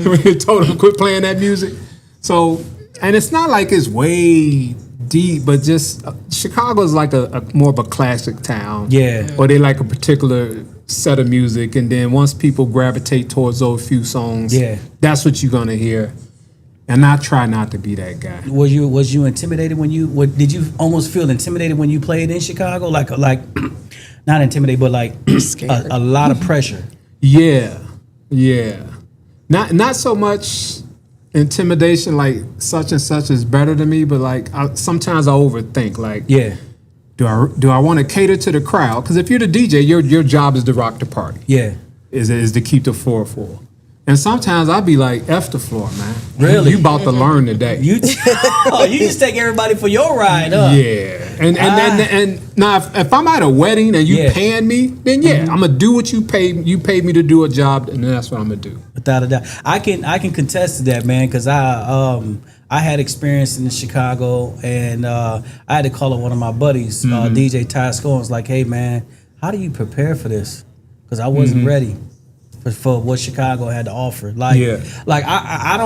When you told them to quit playing that music. So, and it's not like it's way deep, but just Chicago is like a more of a classic town. Yeah. Or they like a particular set of music, and then once people gravitate towards those few songs, that's what you're gonna hear. And I try not to be that guy. Was you intimidated when you? Did you almost feel intimidated when you played in Chicago? Like not intimidated, but like a lot of pressure. Yeah. Not so much intimidation, like such and such is better than me, but like sometimes I overthink. Like, do I want to cater to the crowd? Because if you're the DJ, your job is to rock the party. Yeah, is to keep the floor full. And sometimes I'd be like, F the floor, man. Really? You about to learn today. You just take everybody for your ride, huh? Yeah. And now if I'm at a wedding and you paying me, then I'm gonna do what you paid me to do a job, and that's what I'm gonna do. Without a doubt. I can contest to that, man, because I had experience in Chicago, and I had to call up one of my buddies, DJ Ty Scones, was like, hey man, how do you prepare for this? Because I wasn't ready for what Chicago had to offer. Like I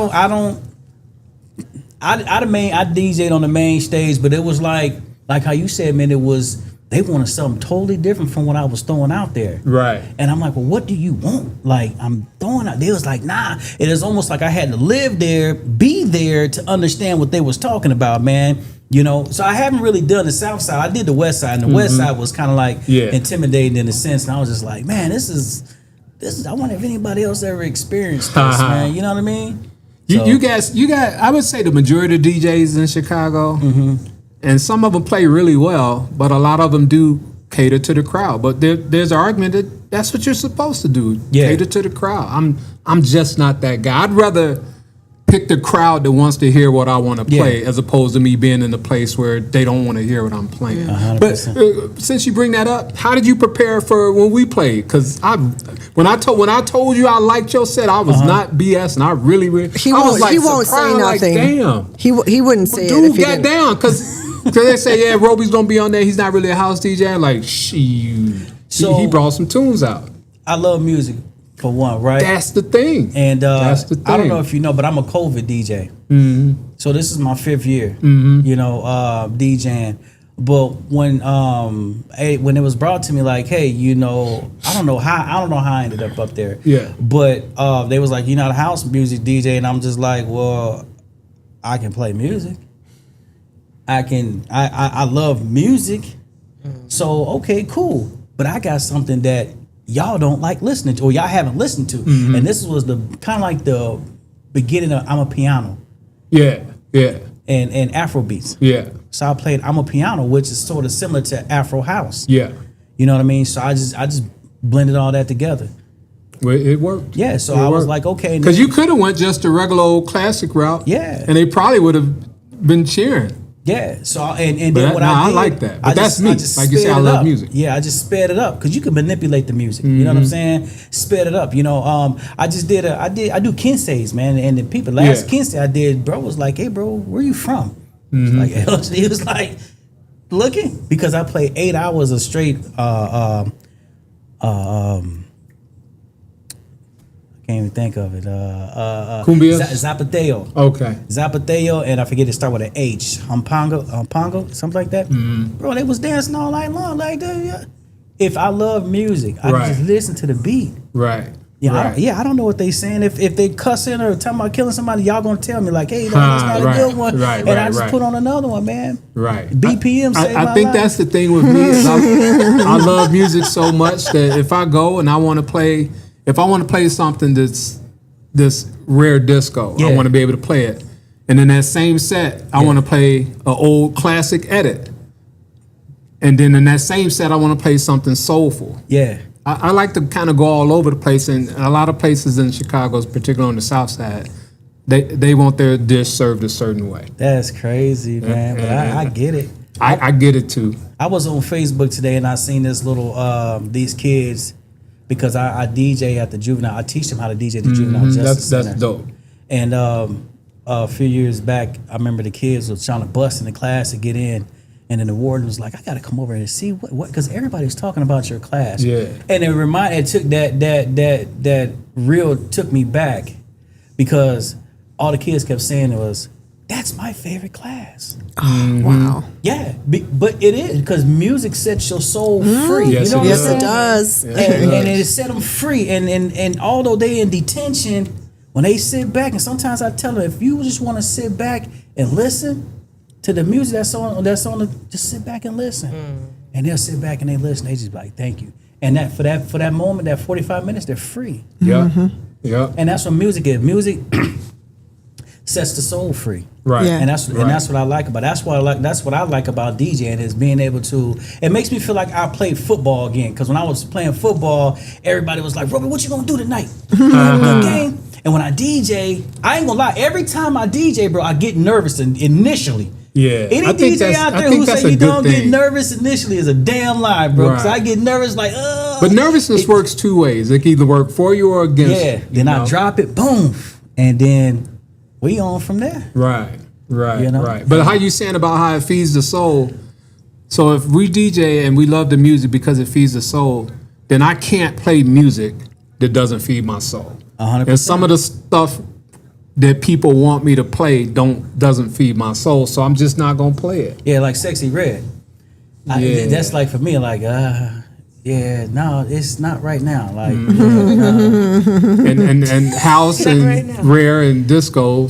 DJ'd on the main stage, but it was like how you said, man, they wanted something totally different from what I was throwing out there. Right. And I'm like, well, what do you want? Like, I'm throwing out. They was like, nah. It is almost like I had to live there, be there to understand what they was talking about, man. You know, so I haven't really done the South Side. I did the West Side, and the West Side was kind of like intimidating in a sense. And I was just like, man, this is. I wonder if anybody else ever experienced this, man. You know what I mean? You guys, I would say the majority of DJs in Chicago, and some of them play really well, but a lot of them do cater to the crowd. But there's an argument that that's what you're supposed to do, cater to the crowd. I'm just not that guy. I'd rather pick the crowd that wants to hear what I want to play, as opposed to me being in a place where they don't want to hear what I'm playing. 100%. But since you bring that up, how did you prepare for when we played? Because when I told you I liked your set, I was not BS, and I really he won't say nothing. Like, damn, he wouldn't say dude, it. If he got down because they say Roby's gonna be on there. He's not really a house DJ. I'm like, so he brought some tunes out. I love music. For one, right? That's the thing. And that's the thing. I don't know if you know, but I'm a COVID DJ. So this is my 5th year, you know, DJing. But when it was brought to me, like, hey, you know, I don't know how I ended up there. Yeah. But they was like, you're not a house music DJ, and I'm just like, well, I can play music. I love music. So okay, cool. But I got something that y'all don't like listening to, or y'all haven't listened to. And this was the kind of like the beginning of I'm a Piano. Yeah. And Afro beats. Yeah. So I played I'm a Piano, which is sort of similar to Afro house. Yeah. You know what I mean? So I just blended all that together. Well, it worked. Yeah, so I was like, okay. Because you could have went just a regular old classic route. Yeah. And they probably would have been cheering. Yeah, so and then what I did, I like that. But that's me. Like you say, I love music. Yeah, I just sped it up because you can manipulate the music. You know what I'm saying? Sped it up. You know, I do Kinseys, man, and the people last Kinsey I did, bro was like, hey, bro, where you from? Like he was like, looking because I played 8 hours of straight. Can't even think of it. Cumbia? Zapateo. Okay. Zapateo, and I forget to start with an H. Humpango, something like that. Bro, they was dancing all night long like that. If I love music, I just listen to the beat. Right. Yeah, I don't know what they saying. If they cussing or talking about killing somebody, y'all gonna tell me like, hey, that's not a good one. I just put on another one, man. Right. BPM. I think that's the thing with me. Is I love music so much that if I go and I want to play. If I want to play something that's this rare disco, I want to be able to play it. And in that same set, I want to play an old classic edit. And then in that same set, I want to play something soulful. Yeah. I like to kind of go all over the place. And a lot of places in Chicago, particularly on the South Side, they want their dish served a certain way. That's crazy, man. But I get it. I get it too. I was on Facebook today and I seen this little, these kids, because I DJ at the juvenile. I teach them how to DJ at the juvenile justice center. That's dope. And a few years back, I remember the kids was trying to bust in the class to get in, and then the warden was like, "I got to come over and see what," because everybody's talking about your class. Yeah. And it took that reel took me back, because all the kids kept saying was, That's my favorite class. Wow. Yeah, but it is because music sets your soul free. Yes, you know it what Yes, I'm it saying? does. And it set them free. And although they in detention, when they sit back, and sometimes I tell them, if you just want to sit back and listen to the music that's on, just sit back and listen. And they'll sit back and they listen. They just be like, thank you. And that for that moment, that 45 minutes, they're free. Yeah. Yeah. And that's what music is. Music sets the soul free. Right. Yeah. And that's what I like about. That's what I like about DJing is being able to. It makes me feel like I played football again. Because when I was playing football, everybody was like, "Roby, what you gonna do tonight? You have a good game?" And when I DJ, I ain't gonna lie. Every time I DJ, bro, I get nervous initially. Yeah. Any I think DJ out I there think who that's say a you good don't get thing. nervous initially is a damn lie, bro. Because Right. I get nervous like, But nervousness works two ways. It can either work for you or against you. yeah. Then I drop it, boom, and then we on from there. Right. You know? Right. But how you saying about how it feeds the soul? So if we DJ and we love the music because it feeds the soul, then I can't play music that doesn't feed my soul. 100%. And some of the stuff that people want me to play doesn't feed my soul, so I'm just not gonna play it. Yeah, like Sexy Red. Yeah. That's like for me, like, yeah, no, it's not right now. Like, And house and right now. rare and disco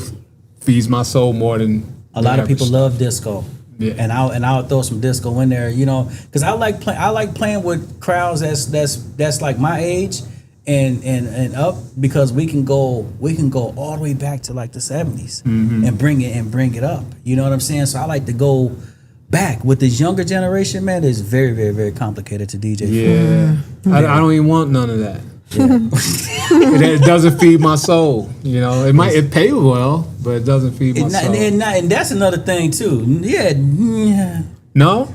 feeds my soul more than a lot of people average. love disco. Yeah. And I'll throw some disco in there, you know, because I like playing with crowds that's like my age and up, because we can go all the way back to like the 70s and bring it up. You know what I'm saying? So I like to go back with this younger generation, man. It's very, very, very complicated to DJ. Yeah, I don't even want none of that. It doesn't feed my soul. You know, it pays well, but it doesn't feed my soul. And that's another thing too. Yeah. No.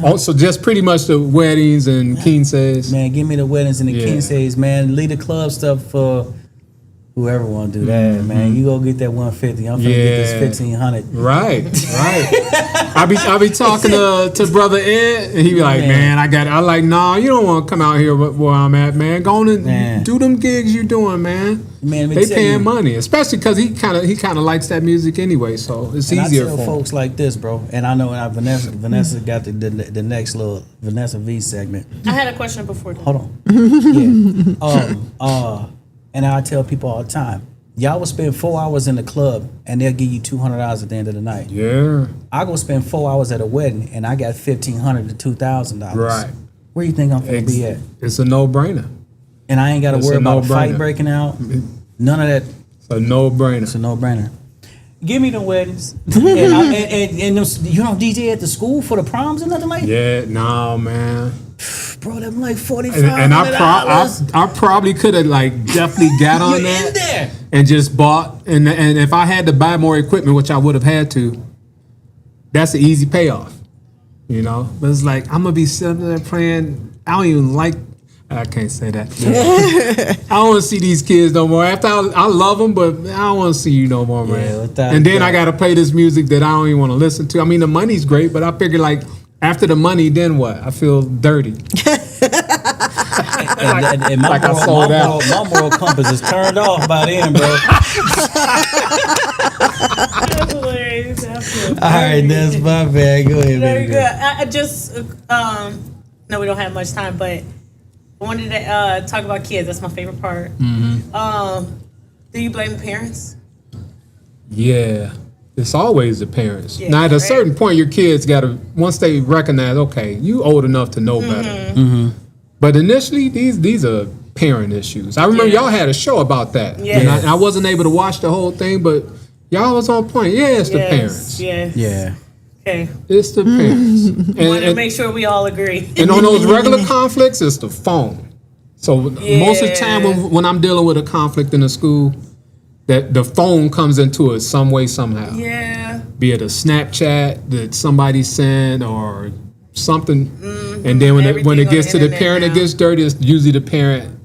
Also, just pretty much the weddings and quinces. Man, give me the weddings and the quinces, man. Leave the club stuff for whoever want to do that, man. You go get that 150. I'm finna get this 1500. Right. I be talking to brother Ed, and he be like, man, I like, nah, you don't want to come out here where I'm at, man. Go on and do them gigs you doing, man. Man, they paying money, especially because he kind of likes that music anyway, so it's easier I tell for folks him. like this, bro. And I know Vanessa got the next little Vanessa V segment. I had a question before that. Hold on. Yeah. And I tell people all the time, y'all will spend 4 hours in the club and they'll give you $200 at the end of the night. Yeah. I go spend 4 hours at a wedding and I got $1,500 to $2,000. Right. Where you think I'm gonna be at? It's a no-brainer. And I ain't got to It's worry a about a fight no-brainer. breaking out. None of that. It's a no-brainer. It's a no-brainer. Give me the weddings. and them, you don't DJ at the school for the proms or nothing like that? Yeah, no, man. Bro, them like $4,500. And I probably could have like definitely got on You're that in there. and just bought. And if I had to buy more equipment, which I would have had to, that's an easy payoff. You know, but it's like I'm gonna be sitting there playing. I don't even like. I can't say that. I don't want to see these kids no more. After I love them, but I don't want to see you no more, man. without And then doubt. I got to play this music that I don't even want to listen to. I mean, the money's great, but I figure like after the money, then what? I feel dirty. And my, Like I sold out. my moral compass is turned off by then, bro. That's hilarious. Absolutely. All right, that's my bad. Go ahead, Very baby. good. I just, no, we don't have much time, but I wanted to talk about kids. That's my favorite part. Do you blame the parents? Yeah. It's always the parents. Yeah, now, at a right. certain point, your kids got to, once they recognize, okay, you old enough to know better. But initially, these are parent issues. I remember y'all had a show about that. Yes. And I wasn't able to watch the whole thing, but y'all was on point. Yeah, it's the parents. Yes. Yeah. Okay. It's the parents. Want to make sure we all agree. And on those regular conflicts, it's the phone. So most of the time when I'm dealing with a conflict in a school, that the phone comes into it some way, somehow. Yeah. Be it a Snapchat that somebody sent or something. And then when Everything it on gets the to the internet parent, now. it gets dirty. It's usually the parent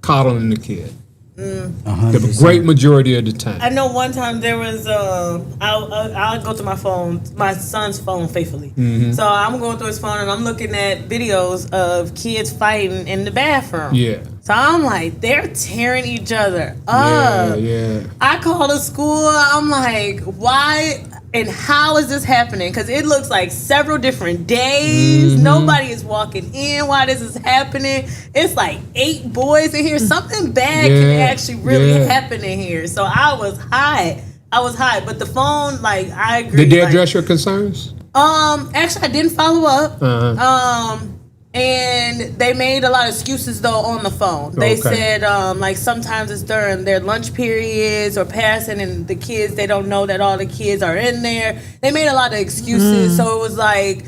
coddling the kid. The great majority of the time. I know one time there was I'll go to my phone, my son's phone faithfully. So I'm going through his phone and I'm looking at videos of kids fighting in the bathroom. Yeah. So I'm like, they're tearing each other up. Yeah. I call the school. I'm like, why and how is this happening? Because it looks like several different days. Nobody is walking in while this is happening. It's like 8 boys in here. Something bad can actually really happen in here. So I was high. But the phone, like, I agree. Did they address your concerns? Actually, I didn't follow up. And they made a lot of excuses though on the phone. They said like sometimes it's during their lunch periods or passing, and the kids, they don't know that all the kids are in there. They made a lot of excuses, so it was like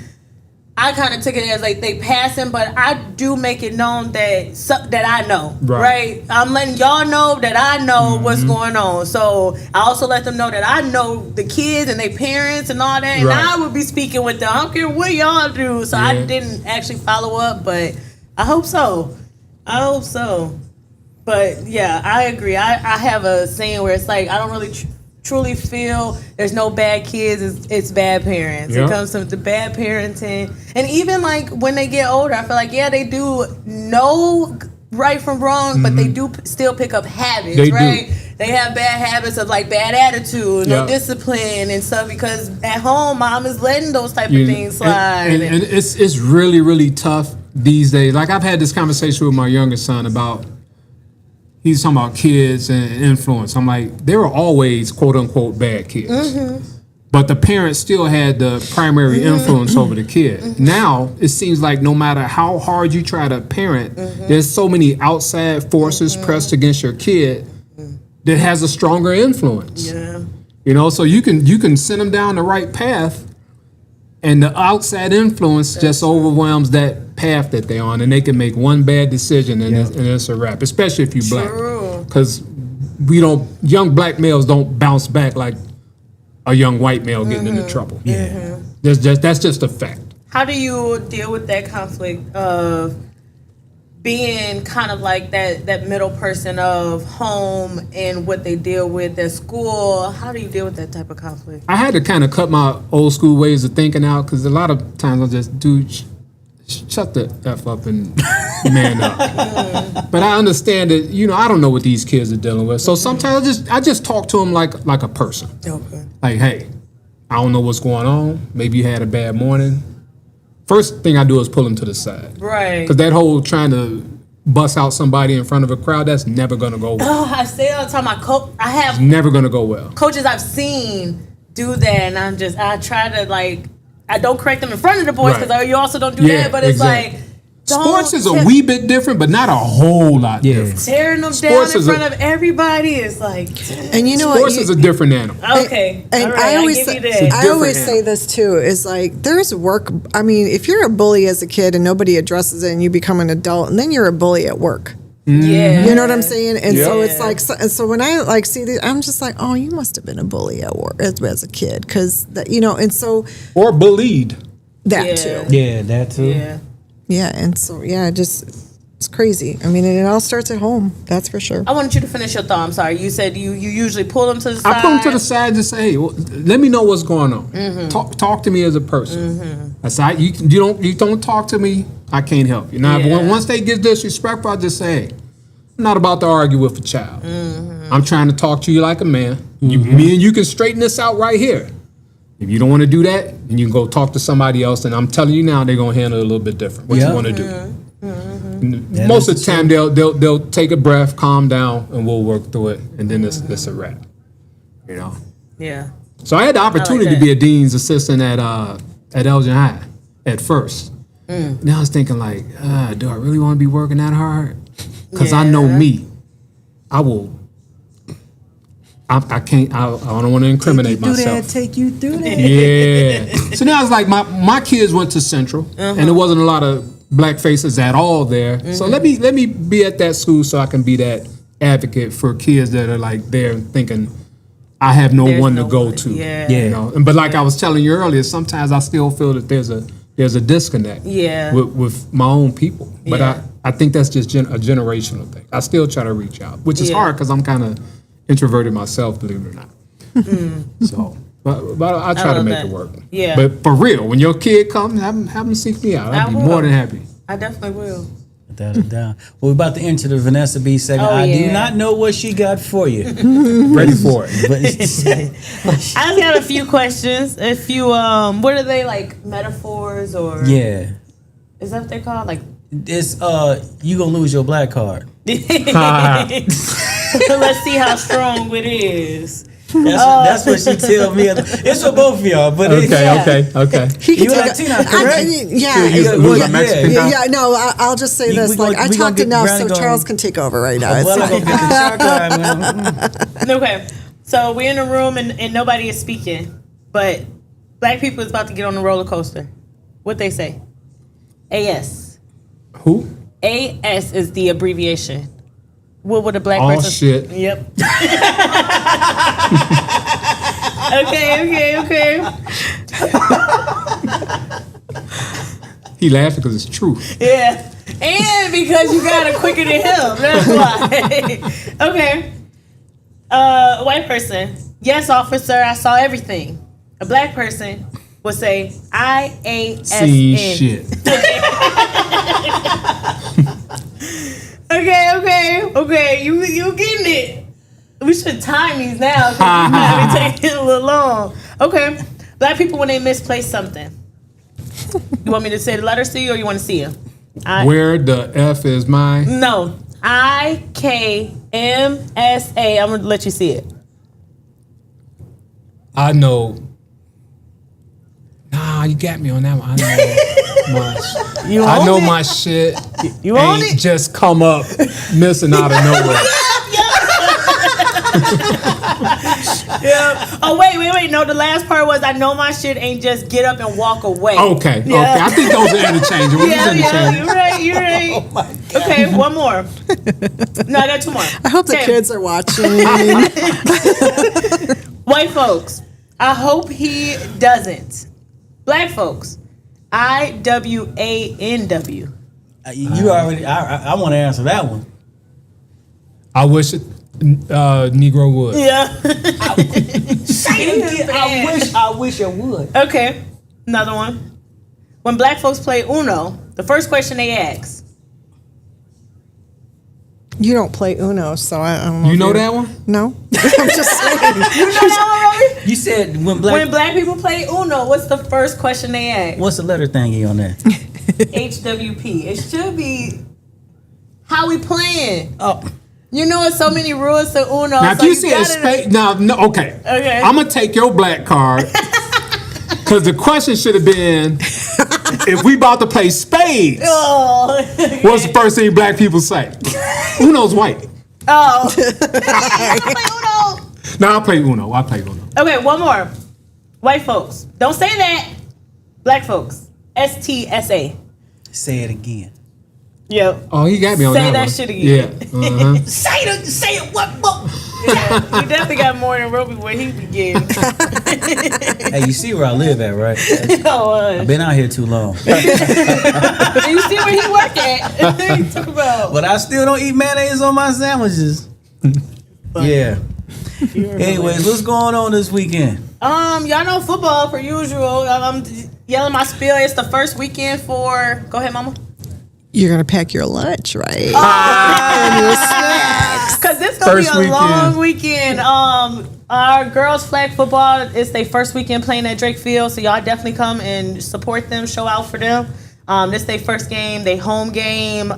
I kind of took it as like they passing, but I do make it known that I know, right? I'm letting y'all know that I know what's going on. So I also let them know that I know the kids and their parents and all that, and I would be speaking with them. I don't care what y'all do. So I didn't actually follow up, but I hope so. But yeah, I agree. I have a saying where it's like I don't really truly feel there's no bad kids, it's bad parents. It comes to the bad parenting. And even like when they get older, I feel like they do know right from wrong, but they do still pick up habits, right? They have bad habits of like bad attitude, no discipline and stuff, because at home mom is letting those type of things slide. And it's really, really tough these days. Like I've had this conversation with my youngest son about, he's talking about kids and influence. I'm like, there were always quote unquote bad kids. But the parents still had the primary influence over the kid. Now, it seems like no matter how hard you try to parent, there's so many outside forces pressed against your kid that has a stronger influence. You know, so you can send them down the right path, and the outside influence just overwhelms that path that they're on, and they can make one bad decision and it's a wrap, especially if you're black. Because young black males don't bounce back like a young white male getting into trouble. That's just a fact. How do you deal with that conflict of being kind of like that middle person of home and what they deal with at school? How do you deal with that type of conflict? I had to kind of cut my old school ways of thinking out, because a lot of times I'll just shut the F up and man up. But I understand that, I don't know what these kids are dealing with. So sometimes I just talk to them like a person. Like, hey, I don't know what's going on. Maybe you had a bad morning. First thing I do is pull them to the side. Right. Because that whole trying to bust out somebody in front of a crowd, that's never going to go well. Oh, I say all the time, it's never going to go well. Coaches I've seen do that, and I try to I don't correct them in front of the boys, because you also don't do that, but it's like, sports is a wee bit different, but not a whole lot different. Tearing them down in front of everybody is like, and you know what? Sports is a different animal. Okay. And I always say this too, is like, there's work. I mean, if you're a bully as a kid and nobody addresses it and you become an adult, and then you're a bully at work. Yeah. You know what I'm saying? And so it's like, so when I see these, I'm just like, oh, you must have been a bully at work as a kid. Because, and so. Or bullied. That too. Yeah, that too. Yeah. Yeah, and so, it's crazy. I mean, and it all starts at home. That's for sure. I wanted you to finish your thought. I'm sorry. You said you usually pull them to the side. I pull them to the side to say, hey, let me know what's going on. Talk to me as a person. I say, you don't talk to me, I can't help you. Now, once they get disrespectful, I just say, hey, I'm not about to argue with a child. I'm trying to talk to you like a man. Me and you can straighten this out right here. If you don't want to do that, then you can go talk to somebody else. And I'm telling you now, they're gonna handle it a little bit different. What you want to do? Most of the time, they'll take a breath, calm down, and we'll work through it. And then it's a wrap. Yeah. So I had the opportunity to be a dean's assistant at Elgin High at first. Now I was thinking like, do I really want to be working that hard? Because I know me, I will. I can't. I don't want to incriminate myself. Take you through that. Yeah. So now it's like my kids went to Central, and there wasn't a lot of black faces at all there. So let me be at that school so I can be that advocate for kids that are like there thinking I have no one to go to. Yeah. But like I was telling you earlier, sometimes I still feel that there's a disconnect. With my own people. But I think that's just a generational thing. I still try to reach out, which is hard because I'm kind of introverted myself, believe it or not. So, but I try to make it work. Yeah. But for real, when your kid comes, have them seek me out. I'd be more than happy. I definitely will. Without a doubt. Well, we're about to enter the Vanessa B segment. Oh, I yeah. do not know what she got for you. Ready for it. But I just got a few questions. A few, what are they, like, metaphors or? yeah. Is that what they're called? Like, It's you gonna lose your black card. let's see how strong it is. That's what she tell me. It's for both of y'all, but Okay. He can You take Latina, a, correct? Lose a Mexican guy? yeah, no, I'll just say this. we gonna- Like, I we gonna talked get enough, Brandon so going. Charles can take over right now. Well, I'm It's gonna get the shark card, man. Okay, so we're in a room and nobody is speaking, but black people is about to get on the roller coaster. What they say? AS. Who? AS is the abbreviation. What would a black Oh, person? shit. Yep. Okay. He laughing because it's true. Yeah. And because you got it quicker than him. That's why. Okay. White person. Yes, officer, I saw everything. A black person would say IASN. See shit. Okay. You getting it. We should time these now because you might be taking a little long. Okay. Black people when they misplace something. You want me to say the letters to you or you want to see them? Where the F is mine? No. IKMSA. I'm going to let you see it. I know. Nah, you got me on that one. I know my shit. You own ain't it? just come up missing out of nowhere. Yeah. Oh, wait. No, the last part was I know my shit ain't just get up and walk away. Okay. I think those are interchangeable. Yeah, you're right. Oh my God. Okay, one more. No, I got two more. I hope the Okay. kids are watching. White folks, I hope he doesn't. Black folks, IWANW. You already. I want to answer that one. I wish Negro would. Yeah. Say it again. I wish it would. Okay, another one. When black folks play Uno, the first question they ask. You don't play Uno, so I don't know. You if know you're- that one? No. I'm just saying. You know that one, Roby? You said when When black people play Uno, what's the first question they ask? What's the letter thingy on that? HWP. It should be how we playing. Oh, You know, it's so many rules to Uno. Now, if so you said gotta- spade, no, okay. Okay. I'm gonna take your black card because the question should have been if we about to play spades. Oh. What's the first thing black people say? Uno's white. Oh. You play Uno. No, I play Uno. Okay, one more. White folks. Don't say that. Black folks. STSA. say it again. Yep. Oh, he got me on Say that that one. shit again. Yeah. Uh-huh. Say it. What? Yeah, you definitely got more than Roby where he begin. Hey, you see where I live at, right? I've been out here too long, You see where he work at. You talk about. but I still don't eat mayonnaise on my sandwiches. Yeah. Anyways, what's going on this weekend? Y'all know football per usual. I'm yelling my spiel. It's the first weekend for. Go ahead, mama. You're going to pack your lunch, right? Cause this gonna First be a weekend. long weekend. Our girls flag football is their first weekend playing at Drake Field, so y'all definitely come and support them, show out for them. This their first game, their home game.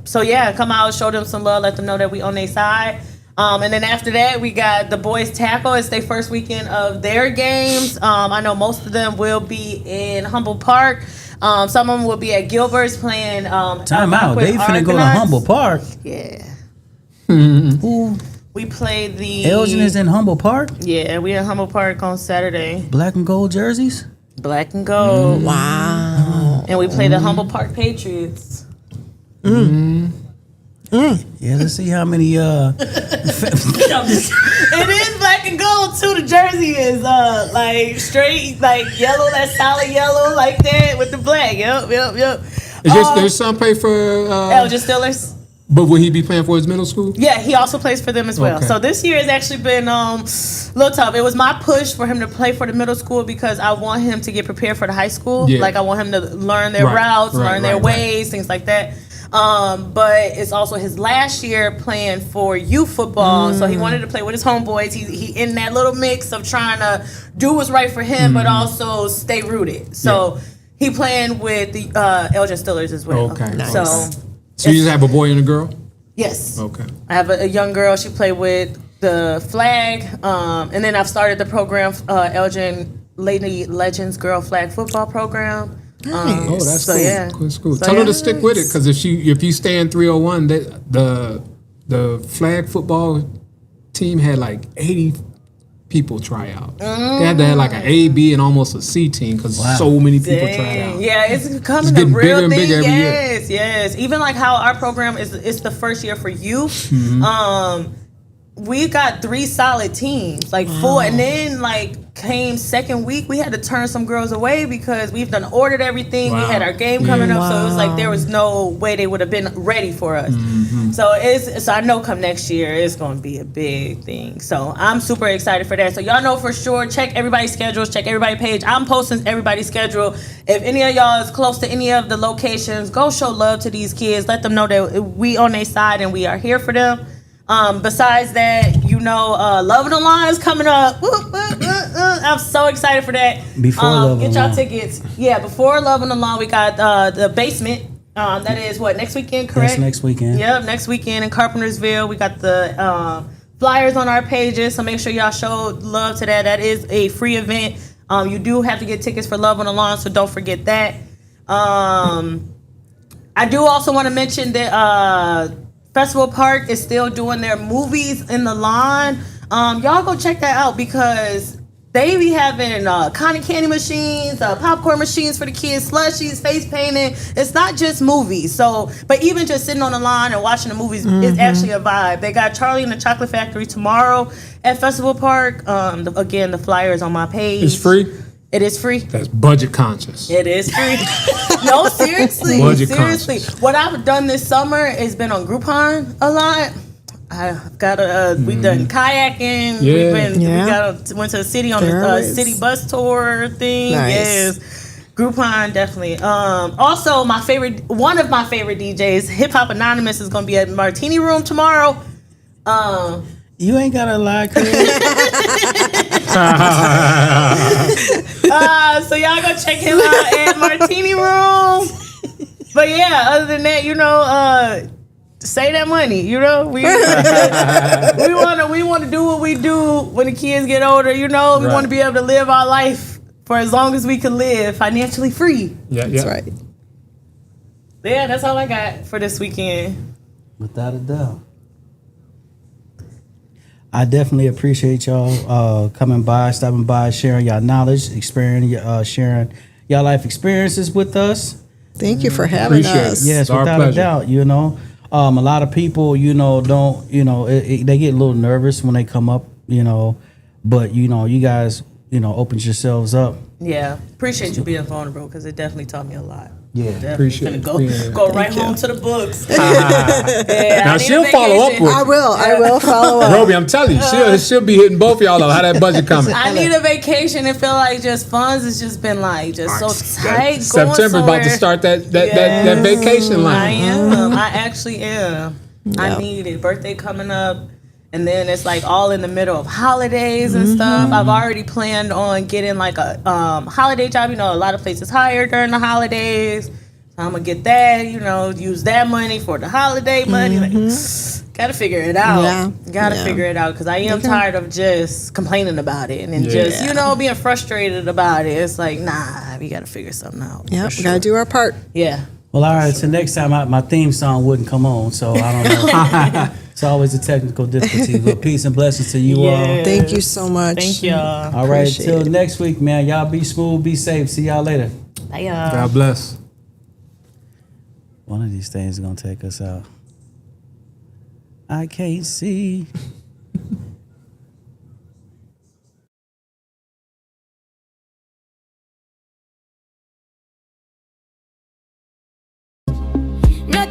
So yeah, come out, show them some love, let them know that we on their side. And then after that, we got the boys tackle. It's their first weekend of their games. I know most of them will be in Humboldt Park. Some of them will be at Gilbert's playing. Time out. They finna go to Argonauts. Humboldt Park. Yeah. Who? We played the Elgin is in Humboldt Park. Yeah, we in Humboldt Park on Saturday. Black and gold jerseys. Black and gold. Wow. And we play the Humboldt Park Patriots. Yeah, let's see how many. It is black and gold too. The jersey is like straight, like yellow, that solid yellow, like that with the black. Yep. Does your son play for Elgin Steelers. But will he be playing for his middle school? Yeah, he also plays for them as well. Okay. So this year has actually been a little tough. It was my push for him to play for the middle school because I want him to get prepared for the high school. Yeah. Like I want him to learn their routes, learn their ways, things like that. But it's also his last year playing for youth football, so he wanted to play with his homeboys. He in that little mix of trying to do what's right for him, but also stay rooted. So he playing with the Elgin Steelers as well. Okay. Nice. So you just have a boy and a girl? Yes. Okay. I have a young girl. She played with the flag, and then I've started the program, Elgin Lady Legends Girl Flag Football Program. Nice. Oh, that's So, cool. yeah. Cool. So, Tell her yeah. to stick with it, because if you stay in 301, the flag football team had like 80 people try out. They had to have like an A, B, and almost a C team because so many people try out. Yeah, it's becoming It's a getting real bigger and thing. bigger every year. Yes. Even like how our program it's the first year for youth. We got 3 solid teams, like 4, and then like came second week, we had to turn some girls away because we've done ordered everything. We had our game coming up, so it was like there was no way they would have been ready for us. So I know come next year it's going to be a big thing. So I'm super excited for that. So y'all know for sure, check everybody's schedules, check everybody's page. I'm posting everybody's schedule. If any of y'all is close to any of the locations, go show love to these kids. Let them know that we on their side and we are here for them. Besides that, Love on the Line is coming up. I'm so excited for that. Before Love on get the y'all Line. tickets. Yeah, before Love on the Line, we got the basement. That is what, next weekend, correct? That's next weekend. Yep, next weekend in Carpentersville. We got the flyers on our pages, so make sure y'all show love to that. That is a free event. You do have to get tickets for Love on the Lawn, so don't forget that. I do also want to mention that Festival Park is still doing their movies in the lawn. Y'all go check that out because they be having cotton candy machines, popcorn machines for the kids, slushies, face painting. It's not just movies. But even just sitting on the lawn and watching the movies is actually a vibe. They got Charlie and the Chocolate Factory tomorrow at Festival Park. Again, the flyer is on my page. It's free? It is free. That's budget conscious. It is free. No, seriously. Budget Seriously. conscious. What I've done this summer is been on Groupon a lot. I've got we've done kayaking. Yeah. We went to the city on There the it is. city bus tour thing. Nice. Yes. Groupon, definitely. Also, one of my favorite DJs, Hip Hop Anonymous, is going to be at Martini Room tomorrow. You ain't gotta lie, Chris. So y'all go check him out at Martini Room. But yeah, other than that, save that money. We want to do what we do when the kids get older. We want to be able to live our life for as long as we can live financially free. Yeah, That's right. Yeah, that's all I got for this weekend. Without a doubt. I definitely appreciate y'all coming by, stopping by, sharing y'all knowledge, sharing y'all life experiences with us. Thank you for having Appreciate it. us. Yes, It's our without a pleasure. doubt. A lot of people, don't, they get a little nervous when they come up, but you guys, opened yourselves up. Yeah, appreciate you being vulnerable because it definitely taught me a lot. Yeah, appreciate Definitely it. Go Thank right you. home to the books. Now she'll follow up with I will follow up. Roby, I'm telling you, she'll be hitting both y'all up. How that budget coming? I need a vacation and feel like just funds has just been like just so tight. September's about to start that vacation I line. am. I actually am. I Yep. need it. Birthday coming up. And then it's like all in the middle of holidays and stuff. I've already planned on getting like a holiday job. A lot of places hire during the holidays. So I'm going to get that, use that money for the holiday money. Like, got to figure it out. Yeah. Got to Yeah. figure it out because I am tired of just complaining about it and just, being frustrated about it. It's like, nah, we got to figure something out. Yep, for we gotta sure. do our part. Yeah. Well, all right. So next time, my theme song wouldn't come on, so I don't know. It's always a technical difficulty. But peace and blessings to you all. Thank you so much. Thank y'all. All right. Appreciate Till it. next week, man. Y'all be smooth, be safe. See y'all later. Bye, y'all. God bless. One of these things is gonna take us out. I can't see.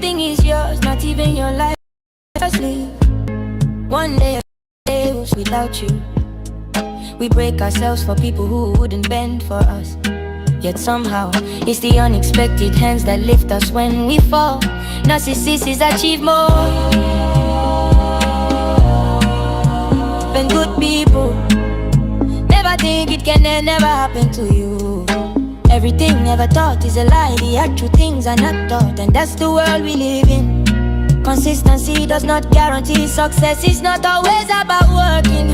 nothing is yours, not even your life. Sleep. One day was without you. We break ourselves for people who wouldn't bend for us. Yet somehow, it's the unexpected hands that lift us when we fall. Narcissists achieve more than good people. Never think it can never happen to you. Everything never thought is a lie. The actual things are not taught, and that's the world we live in. Consistency does not guarantee success. It's not always about working hard.